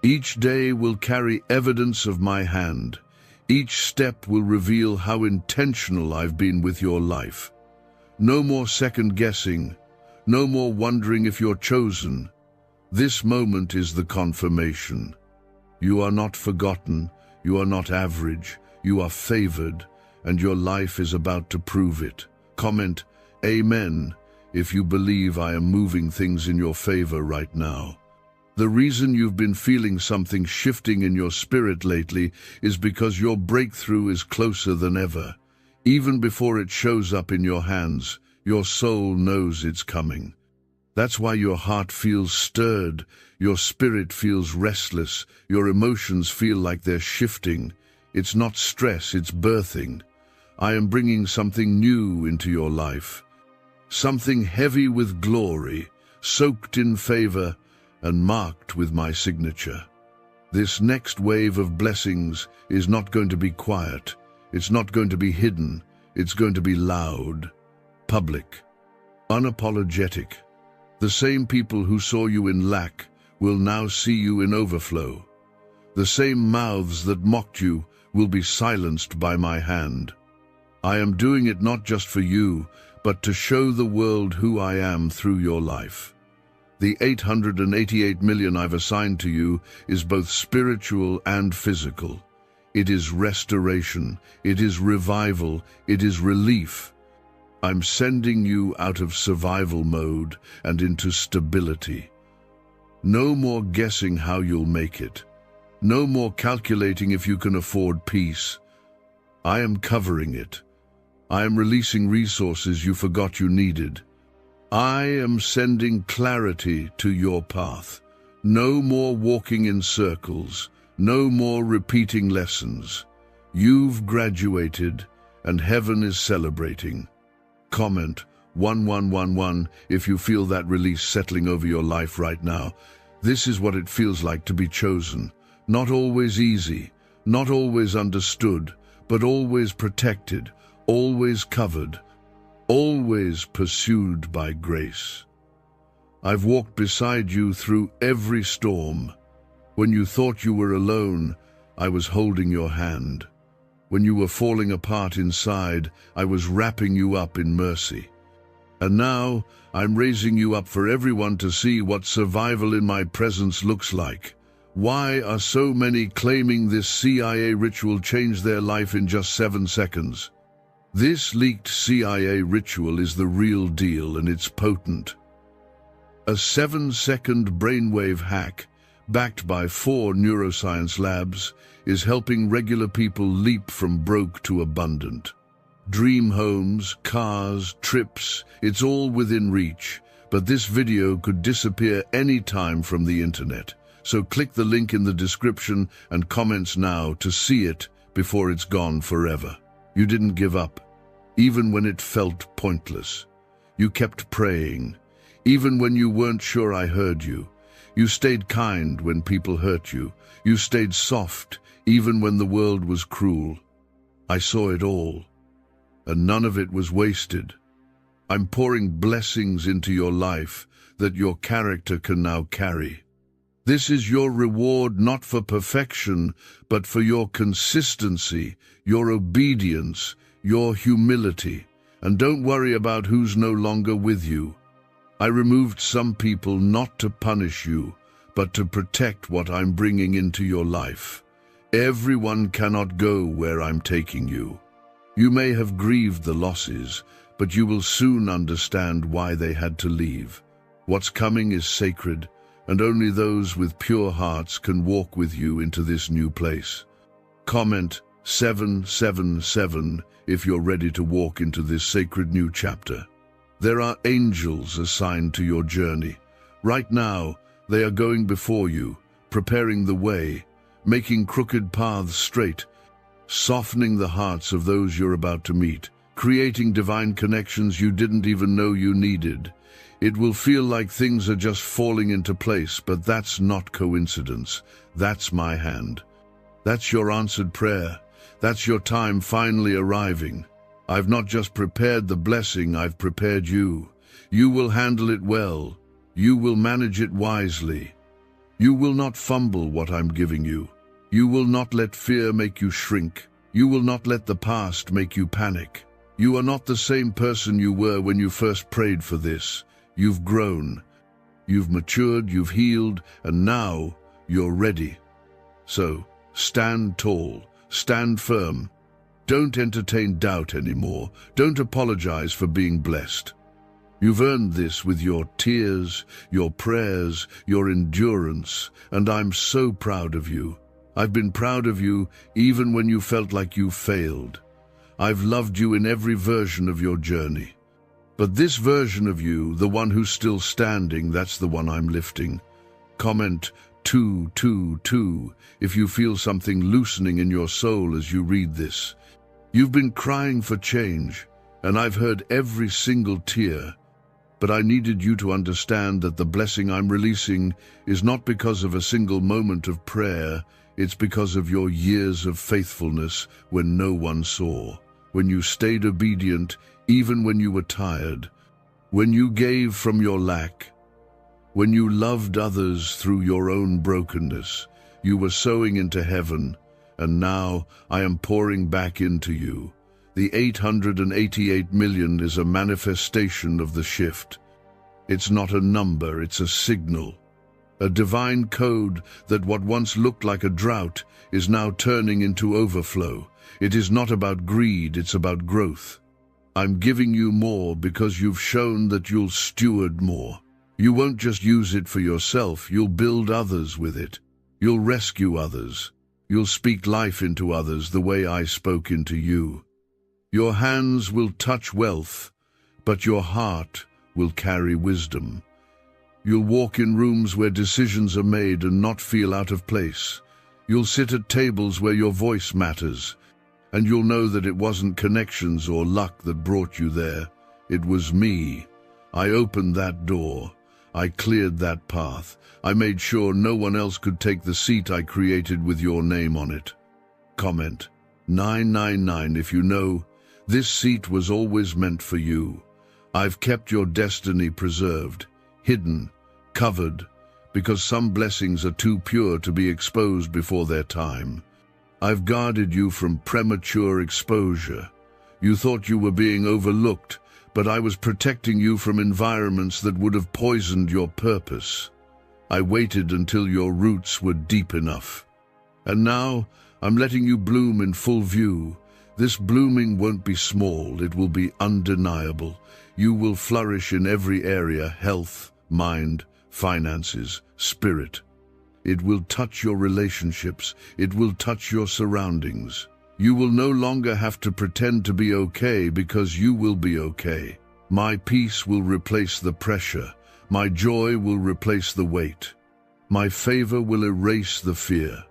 Each day will carry evidence of my hand. Each step will reveal how intentional I've been with your life. No more second guessing. No more wondering if you're chosen. This moment is the confirmation. You are not forgotten. You are not average. You are favored, and your life is about to prove it. Comment, Amen, if you believe I am moving things in your favor right now. The reason you've been feeling something shifting in your spirit lately is because your breakthrough is closer than ever. Even before it shows up in your hands, your soul knows it's coming. That's why your heart feels stirred, your spirit feels restless, your emotions feel like they're shifting. It's not stress, it's birthing. I am bringing something new into your life. Something heavy with glory, soaked in favor, and marked with my signature. This next wave of blessings is not going to be quiet. It's not going to be hidden. It's going to be loud, public, unapologetic. The same people who saw you in lack will now see you in overflow. The same mouths that mocked you will be silenced by my hand. I am doing it not just for you, but to show the world who I am through your life. The 888 million I've assigned to you is both spiritual and physical. It is restoration, it is revival, it is relief. I'm sending you out of survival mode and into stability. No more guessing how you'll make it. No more calculating if you can afford peace. I am covering it. I am releasing resources you forgot you needed. I am sending clarity to your path. No more walking in circles. No more repeating lessons. You've graduated, and heaven is celebrating. Comment 1111 if you feel that release settling over your life right now. This is what it feels like to be chosen. Not always easy, not always understood, but always protected, always covered, always pursued by grace. I've walked beside you through every storm. When you thought you were alone, I was holding your hand. When you were falling apart inside, I was wrapping you up in mercy. And now, I'm raising you up for everyone to see what survival in my presence looks like. Why are so many claiming this CIA ritual changed their life in just 7 seconds? This leaked CIA ritual is the real deal, and it's potent. A 7-second brainwave hack, backed by 4 neuroscience labs, is helping regular people leap from broke to abundant. Dream homes, cars, trips, it's all within reach, but this video could disappear any time from the internet. So click the link in the description and comments now to see it before it's gone forever. You didn't give up, even when it felt pointless. You kept praying, even when you weren't sure I heard you. You stayed kind when people hurt you. You stayed soft, even when the world was cruel. I saw it all, and none of it was wasted. I'm pouring blessings into your life that your character can now carry. This is your reward not for perfection, but for your consistency, your obedience, your humility. And don't worry about who's no longer with you. I removed some people not to punish you, but to protect what I'm bringing into your life. Everyone cannot go where I'm taking you. You may have grieved the losses, but you will soon understand why they had to leave. What's coming is sacred, and only those with pure hearts can walk with you into this new place. Comment 777 if you're ready to walk into this sacred new chapter. There are angels assigned to your journey. Right now, they are going before you, preparing the way, making crooked paths straight, softening the hearts of those you're about to meet, creating divine connections you didn't even know you needed. It will feel like things are just falling into place, but that's not coincidence. That's my hand. That's your answered prayer. That's your time finally arriving. I've not just prepared the blessing, I've prepared you. You will handle it well. You will manage it wisely. You will not fumble what I'm giving you. You will not let fear make you shrink. You will not let the past make you panic. You are not the same person you were when you first prayed for this. You've grown. You've matured, you've healed, and now you're ready. So, stand tall, stand firm. Don't entertain doubt anymore. Don't apologize for being blessed. You've earned this with your tears, your prayers, your endurance, and I'm so proud of you. I've been proud of you even when you felt like you failed. I've loved you in every version of your journey. But this version of you, the one who's still standing, that's the one I'm lifting. Comment 222 if you feel something loosening in your soul as you read this. You've been crying for change, and I've heard every single tear. But I needed you to understand that the blessing I'm releasing is not because of a single moment of prayer. It's because of your years of faithfulness when no one saw, when you stayed obedient even when you were tired, when you gave from your lack, when you loved others through your own brokenness. You were sowing into heaven, and now I am pouring back into you. The 888 million is a manifestation of the shift. It's not a number, it's a signal. A divine code that what once looked like a drought is now turning into overflow. It is not about greed, it's about growth. I'm giving you more because you've shown that you'll steward more. You won't just use it for yourself, you'll build others with it. You'll rescue others. You'll speak life into others the way I spoke into you. Your hands will touch wealth, but your heart will carry wisdom. You'll walk in rooms where decisions are made and not feel out of place. You'll sit at tables where your voice matters, and you'll know that it wasn't connections or luck that brought you there. It was me. I opened that door. I cleared that path. I made sure no one else could take the seat I created with your name on it. Comment 999 if you know this seat was always meant for you. I've kept your destiny preserved, hidden, covered, because some blessings are too pure to be exposed before their time. I've guarded you from premature exposure. You thought you were being overlooked, but I was protecting you from environments that would have poisoned your purpose. I waited until your roots were deep enough. And now I'm letting you bloom in full view. This blooming won't be small, it will be undeniable. You will flourish in every area: health, mind, finances, spirit. It will touch your relationships. It will touch your surroundings. You will no longer have to pretend to be okay because you will be okay. My peace will replace the pressure. My joy will replace the weight. My favor will erase the fear.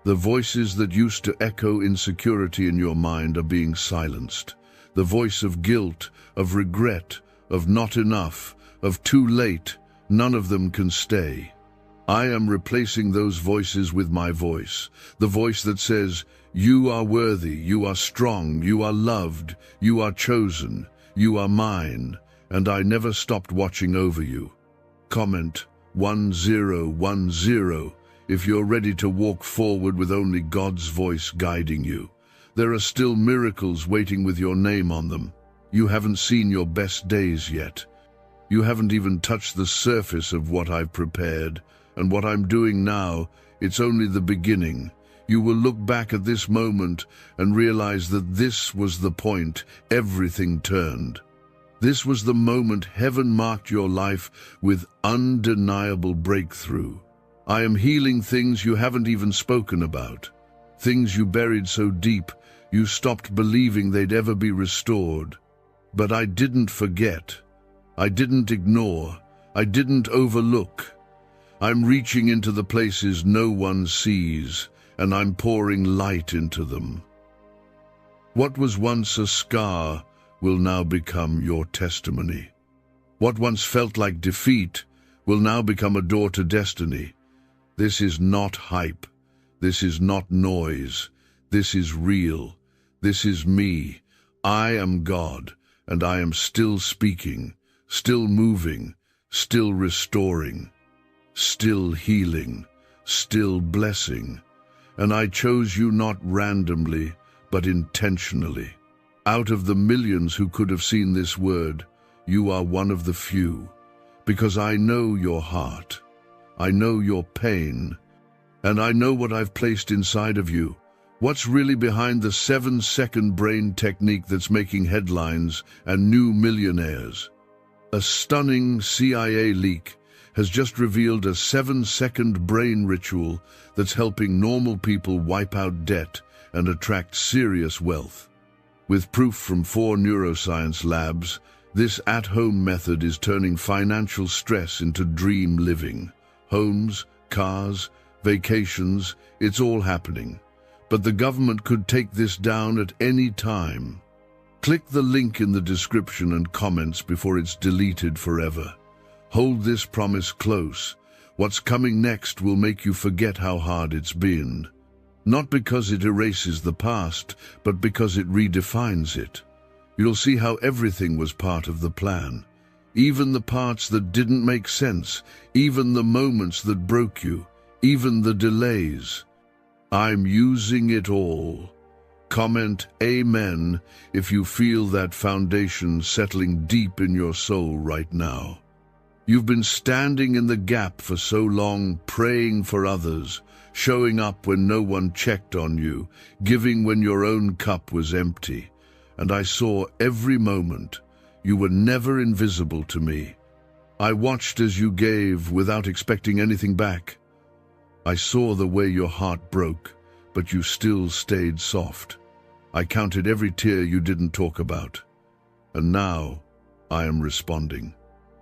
The voices that used to echo insecurity in your mind are being silenced. The voice of guilt, of regret, of not enough, of too late, none of them can stay. I am replacing those voices with my voice, the voice that says, you are worthy, you are strong, you are loved, you are chosen, you are mine, and I never stopped watching over you. Comment 1010 if you're ready to walk forward with only God's voice guiding you. There are still miracles waiting with your name on them. You haven't seen your best days yet. You haven't even touched the surface of what I've prepared. And what I'm doing now, it's only the beginning. You will look back at this moment and realize that this was the point everything turned. This was the moment heaven marked your life with undeniable breakthrough. I am healing things you haven't even spoken about, things you buried so deep you stopped believing they'd ever be restored. But I didn't forget. I didn't ignore. I didn't overlook. I'm reaching into the places no one sees, and I'm pouring light into them. What was once a scar will now become your testimony. What once felt like defeat will now become a door to destiny. This is not hype. This is not noise. This is real. This is me. I am God, and I am still speaking, still moving, still restoring, still healing, still blessing. And I chose you not randomly, but intentionally. Out of the millions who could have seen this word, you are one of the few, because I know your heart, I know your pain, and I know what I've placed inside of you. What's really behind the 7-second brain technique that's making headlines and new millionaires? A stunning CIA leak has just revealed a 7-second brain ritual that's helping normal people wipe out debt and attract serious wealth. With proof from 4 neuroscience labs, this at-home method is turning financial stress into dream living. Homes, cars, vacations, it's all happening. But the government could take this down at any time. Click the link in the description and comments before it's deleted forever. Hold this promise close. What's coming next will make you forget how hard it's been. Not because it erases the past, but because it redefines it. You'll see how everything was part of the plan. Even the parts that didn't make sense, even the moments that broke you, even the delays. I'm using it all. Comment Amen if you feel that foundation settling deep in your soul right now. You've been standing in the gap for so long, praying for others, showing up when no one checked on you, giving when your own cup was empty. And I saw every moment. You were never invisible to me. I watched as you gave without expecting anything back. I saw the way your heart broke, but you still stayed soft. I counted every tear you didn't talk about. And now, I am responding.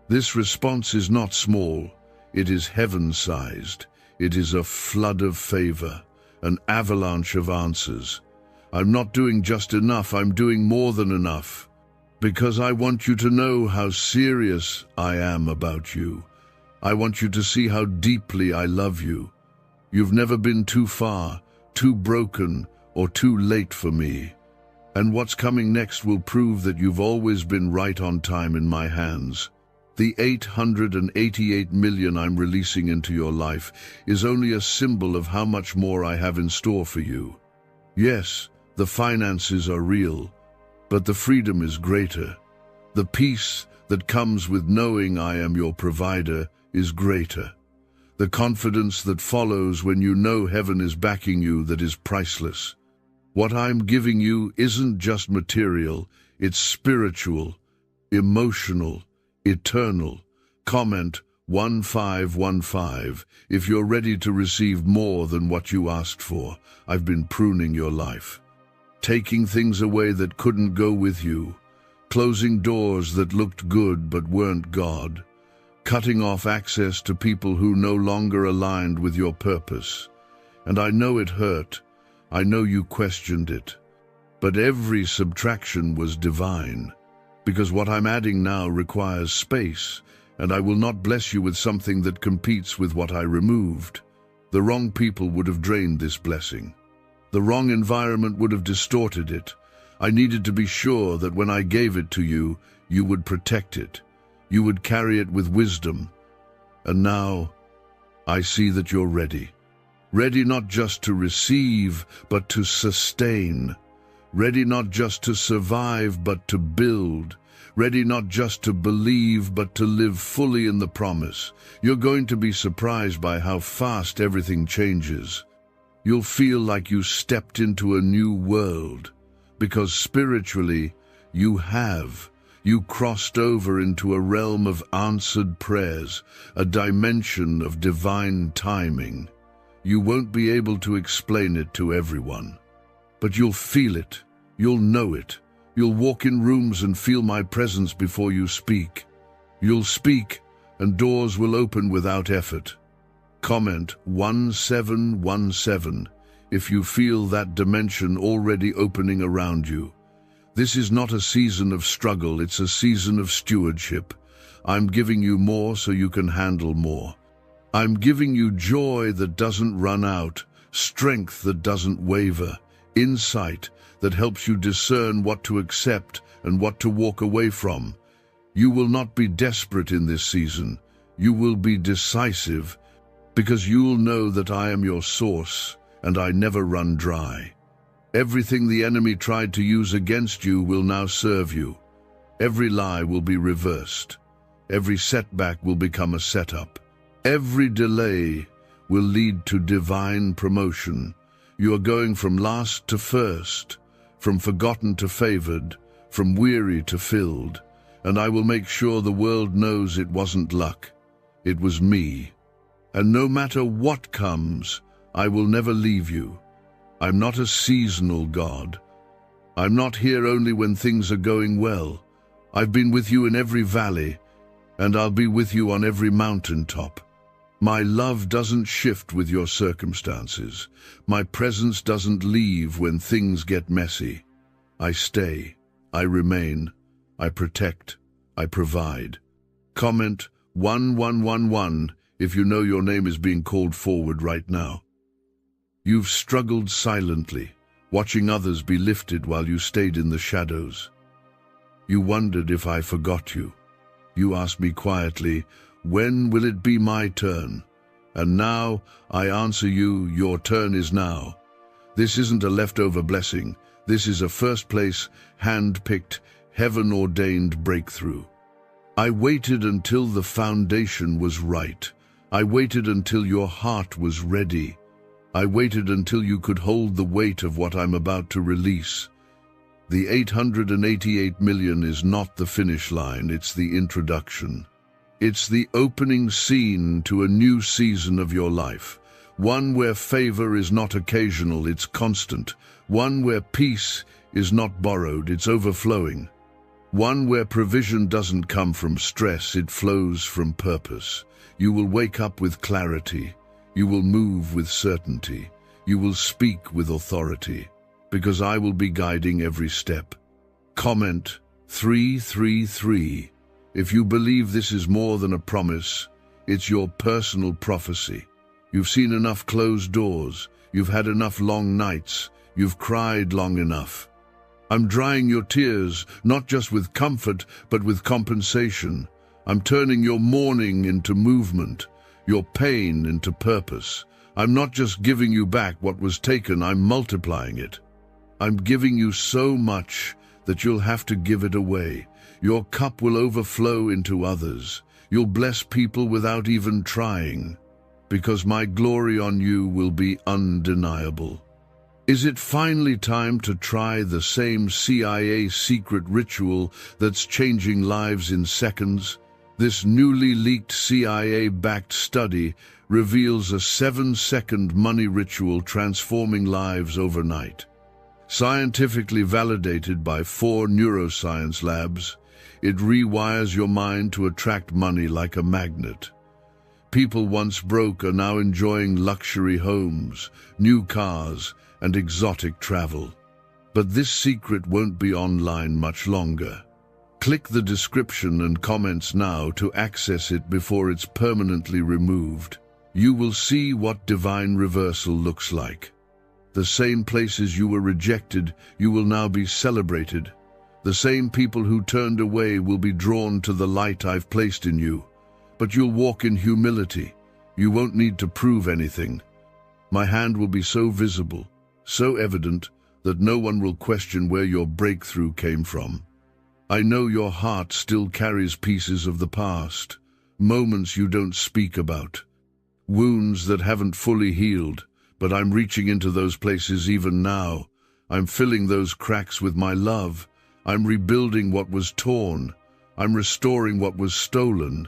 This response is not small. It is heaven-sized. It is a flood of favor, an avalanche of answers. I'm not doing just enough, I'm doing more than enough. Because I want you to know how serious I am about you. I want you to see how deeply I love you. You've never been too far, too broken, or too late for me. And what's coming next will prove that you've always been right on time in my hands. The 888 million I'm releasing into your life is only a symbol of how much more I have in store for you. Yes, the finances are real, but the freedom is greater. The peace that comes with knowing I am your provider is greater. The confidence that follows when you know heaven is backing you, that is priceless. What I'm giving you isn't just material, it's spiritual, emotional, eternal. Comment 1515 if you're ready to receive more than what you asked for. I've been pruning your life. Taking things away that couldn't go with you. Closing doors that looked good but weren't God. Cutting off access to people who no longer aligned with your purpose. And I know it hurt. I know you questioned it. But every subtraction was divine. Because what I'm adding now requires space, and I will not bless you with something that competes with what I removed. The wrong people would have drained this blessing. The wrong environment would have distorted it. I needed to be sure that when I gave it to you, you would protect it. You would carry it with wisdom. And now, I see that you're ready. Ready not just to receive, but to sustain. Ready not just to survive, but to build. Ready not just to believe, but to live fully in the promise. You're going to be surprised by how fast everything changes. You'll feel like you stepped into a new world. Because spiritually, you have. You crossed over into a realm of answered prayers, a dimension of divine timing. You won't be able to explain it to everyone. But you'll feel it. You'll know it. You'll walk in rooms and feel my presence before you speak. You'll speak, and doors will open without effort. Comment 1717 if you feel that dimension already opening around you. This is not a season of struggle, it's a season of stewardship. I'm giving you more so you can handle more. I'm giving you joy that doesn't run out, strength that doesn't waver, insight that helps you discern what to accept and what to walk away from. You will not be desperate in this season. You will be decisive, because you'll know that I am your source and I never run dry. Everything the enemy tried to use against you will now serve you. Every lie will be reversed. Every setback will become a setup. Every delay will lead to divine promotion. You are going from last to first, from forgotten to favored, from weary to filled, and I will make sure the world knows it wasn't luck. It was me. And no matter what comes, I will never leave you. I'm not a seasonal God. I'm not here only when things are going well. I've been with you in every valley, and I'll be with you on every mountaintop. My love doesn't shift with your circumstances. My presence doesn't leave when things get messy. I stay, I remain, I protect, I provide. Comment 1111 if you know your name is being called forward right now. You've struggled silently, watching others be lifted while you stayed in the shadows. You wondered if I forgot you. You asked me quietly, when will it be my turn? And now I answer you, your turn is now. This isn't a leftover blessing. This is a first-place, hand-picked, heaven-ordained breakthrough. I waited until the foundation was right. I waited until your heart was ready. I waited until you could hold the weight of what I'm about to release. The 888 million is not the finish line, it's the introduction. It's the opening scene to a new season of your life. One where favor is not occasional, it's constant. One where peace is not borrowed, it's overflowing. One where provision doesn't come from stress, it flows from purpose. You will wake up with clarity. You will move with certainty. You will speak with authority, because I will be guiding every step. Comment 333 if you believe this is more than a promise. It's your personal prophecy. You've seen enough closed doors. You've had enough long nights. You've cried long enough. I'm drying your tears, not just with comfort, but with compensation. I'm turning your mourning into movement, your pain into purpose. I'm not just giving you back what was taken, I'm multiplying it. I'm giving you so much that you'll have to give it away. Your cup will overflow into others. You'll bless people without even trying, because my glory on you will be undeniable. Is it finally time to try the same CIA secret ritual that's changing lives in seconds? This newly leaked CIA-backed study reveals a 7-second money ritual transforming lives overnight. Scientifically validated by 4 neuroscience labs, it rewires your mind to attract money like a magnet. People once broke are now enjoying luxury homes, new cars, and exotic travel. But this secret won't be online much longer. Click the description and comments now to access it before it's permanently removed. You will see what divine reversal looks like. The same places you were rejected, you will now be celebrated. The same people who turned away will be drawn to the light I've placed in you. But you'll walk in humility. You won't need to prove anything. My hand will be so visible, so evident, that no one will question where your breakthrough came from. I know your heart still carries pieces of the past, moments you don't speak about, wounds that haven't fully healed, but I'm reaching into those places even now. I'm filling those cracks with my love. I'm rebuilding what was torn. I'm restoring what was stolen.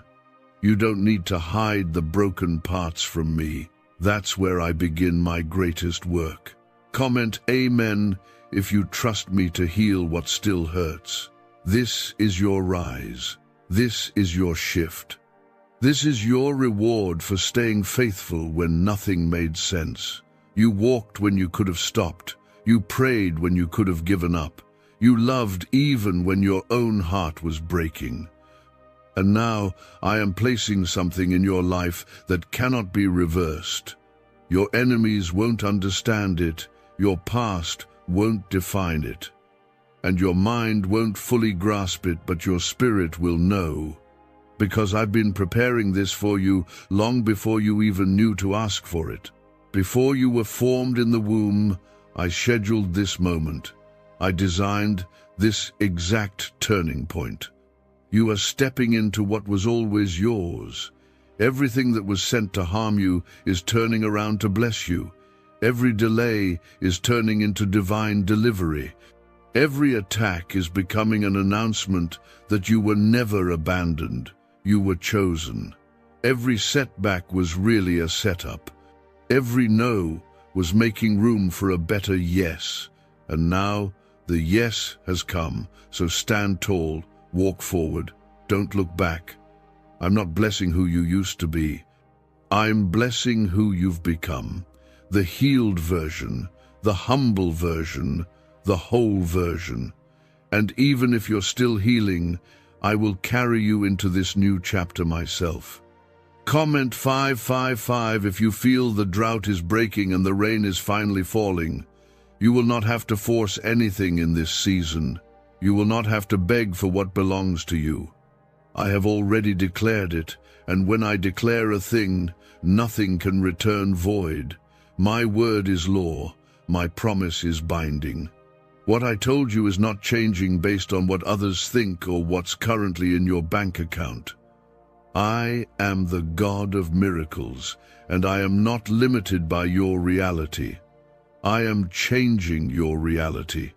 You don't need to hide the broken parts from me. That's where I begin my greatest work. Comment Amen if you trust me to heal what still hurts. This is your rise. This is your shift. This is your reward for staying faithful when nothing made sense. You walked when you could have stopped. You prayed when you could have given up. You loved even when your own heart was breaking. And now I am placing something in your life that cannot be reversed. Your enemies won't understand it, your past won't define it, and your mind won't fully grasp it, but your spirit will know. Because I've been preparing this for you long before you even knew to ask for it. Before you were formed in the womb, I scheduled this moment. I designed this exact turning point. You are stepping into what was always yours. Everything that was sent to harm you is turning around to bless you. Every delay is turning into divine delivery. Every attack is becoming an announcement that you were never abandoned. You were chosen. Every setback was really a setup. Every no was making room for a better yes. And now the yes has come, so stand tall, walk forward, don't look back. I'm not blessing who you used to be. I'm blessing who you've become. The healed version, the humble version, the whole version. And even if you're still healing, I will carry you into this new chapter myself. Comment 555 if you feel the drought is breaking and the rain is finally falling. You will not have to force anything in this season. You will not have to beg for what belongs to you. I have already declared it, and when I declare a thing, nothing can return void. My word is law, my promise is binding. What I told you is not changing based on what others think or what's currently in your bank account. I am the God of miracles, and I am not limited by your reality. I am changing your reality.